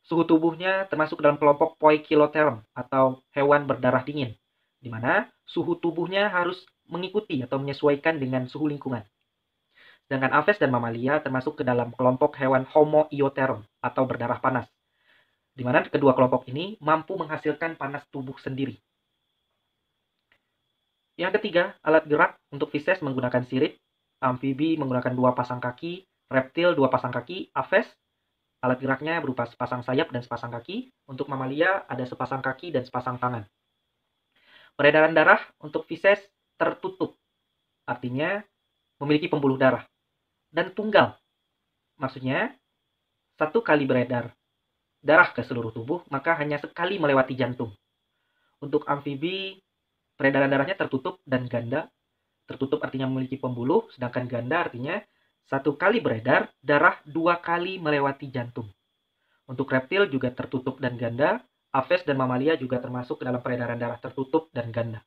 suhu tubuhnya termasuk dalam kelompok Poikilotherium atau hewan berdarah dingin, di mana suhu tubuhnya harus mengikuti atau menyesuaikan dengan suhu lingkungan. Sedangkan aves dan mamalia termasuk ke dalam kelompok hewan Homoiotherm atau berdarah panas, di mana kedua kelompok ini mampu menghasilkan panas tubuh sendiri. Yang ketiga, alat gerak untuk Pisces menggunakan sirip, amfibi menggunakan 2 pasang kaki, reptil 2 pasang kaki, aves alat geraknya berupa sepasang sayap dan sepasang kaki. Untuk mamalia ada sepasang kaki dan sepasang tangan. Peredaran darah untuk Pisces tertutup, artinya memiliki pembuluh darah, dan tunggal. maksudnya satu kali beredar darah ke seluruh tubuh, maka hanya sekali melewati jantung. Untuk amfibi, peredaran darahnya tertutup dan ganda. Tertutup artinya memiliki pembuluh, sedangkan ganda artinya satu kali beredar, darah 2 kali melewati jantung. Untuk reptil juga tertutup dan ganda, aves dan mamalia juga termasuk ke dalam peredaran darah tertutup dan ganda.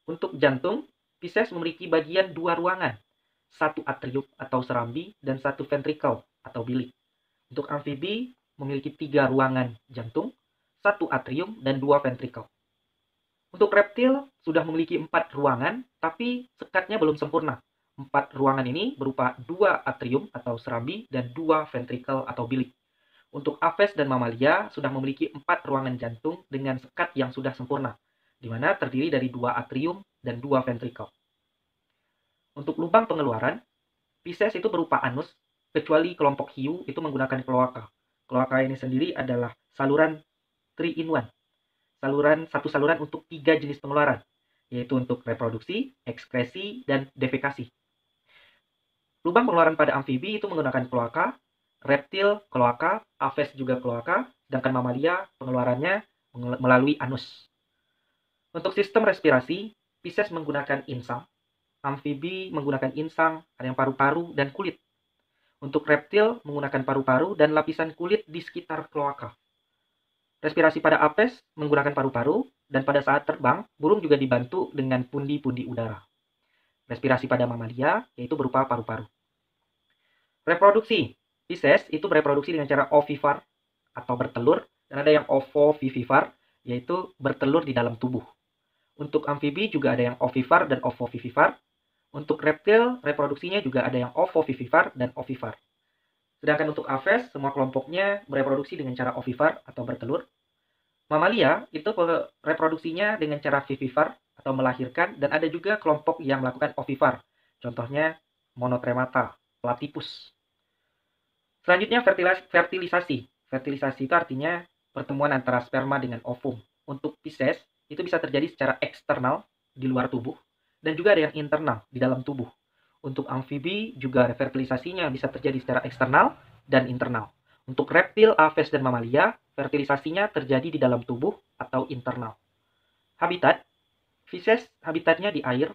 Untuk jantung, Pisces memiliki bagian 2 ruangan, satu atrium atau serambi dan satu ventricle atau bilik. Untuk amfibi memiliki 3 ruangan jantung, satu atrium dan 2 ventricle. Untuk reptil sudah memiliki 4 ruangan, tapi sekatnya belum sempurna. 4 ruangan ini berupa 2 atrium atau serambi dan 2 ventricle atau bilik. Untuk aves dan mamalia sudah memiliki 4 ruangan jantung dengan sekat yang sudah sempurna, di mana terdiri dari 2 atrium dan 2 ventricle. Untuk lubang pengeluaran, Pisces itu berupa anus, kecuali kelompok hiu itu menggunakan kloaka. Kloaka ini sendiri adalah saluran 3 in 1. Satu saluran untuk 3 jenis pengeluaran, yaitu untuk reproduksi, ekskresi, dan defekasi. Lubang pengeluaran pada amfibi itu menggunakan kloaka, reptil kloaka, aves juga kloaka, sedangkan mamalia pengeluarannya melalui anus. Untuk sistem respirasi, Pisces menggunakan insang, amfibi menggunakan insang, ada yang paru-paru dan kulit. Untuk reptil menggunakan paru-paru dan lapisan kulit di sekitar kloaka. Respirasi pada apes menggunakan paru-paru, dan pada saat terbang, burung juga dibantu dengan pundi-pundi udara. Respirasi pada mamalia, yaitu berupa paru-paru. Reproduksi. Pisces itu bereproduksi dengan cara ovivar atau bertelur, dan ada yang ovovivivar, yaitu bertelur di dalam tubuh. Untuk amfibi juga ada yang ovivar dan ovovivivar. Untuk reptil, reproduksinya juga ada yang ovovivivar dan ovivar. Sedangkan untuk aves, semua kelompoknya bereproduksi dengan cara ovivar atau bertelur. Mamalia itu reproduksinya dengan cara vivivar atau melahirkan, dan ada juga kelompok yang melakukan ovivar. Contohnya monotremata, platypus. Selanjutnya fertilisasi. Fertilisasi itu artinya pertemuan antara sperma dengan ovum. Untuk Pisces itu bisa terjadi secara eksternal di luar tubuh, dan juga ada yang internal di dalam tubuh. Untuk amfibi juga fertilisasinya bisa terjadi secara eksternal dan internal. Untuk reptil, aves, dan mamalia, fertilisasinya terjadi di dalam tubuh atau internal. Habitat, Pisces habitatnya di air.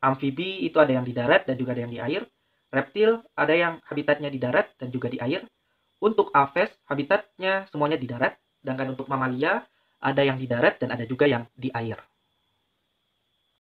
Amfibi itu ada yang di darat dan juga ada yang di air. Reptil ada yang habitatnya di darat dan juga di air. Untuk aves, habitatnya semuanya di darat. Sedangkan untuk mamalia, ada yang di darat dan ada juga yang di air.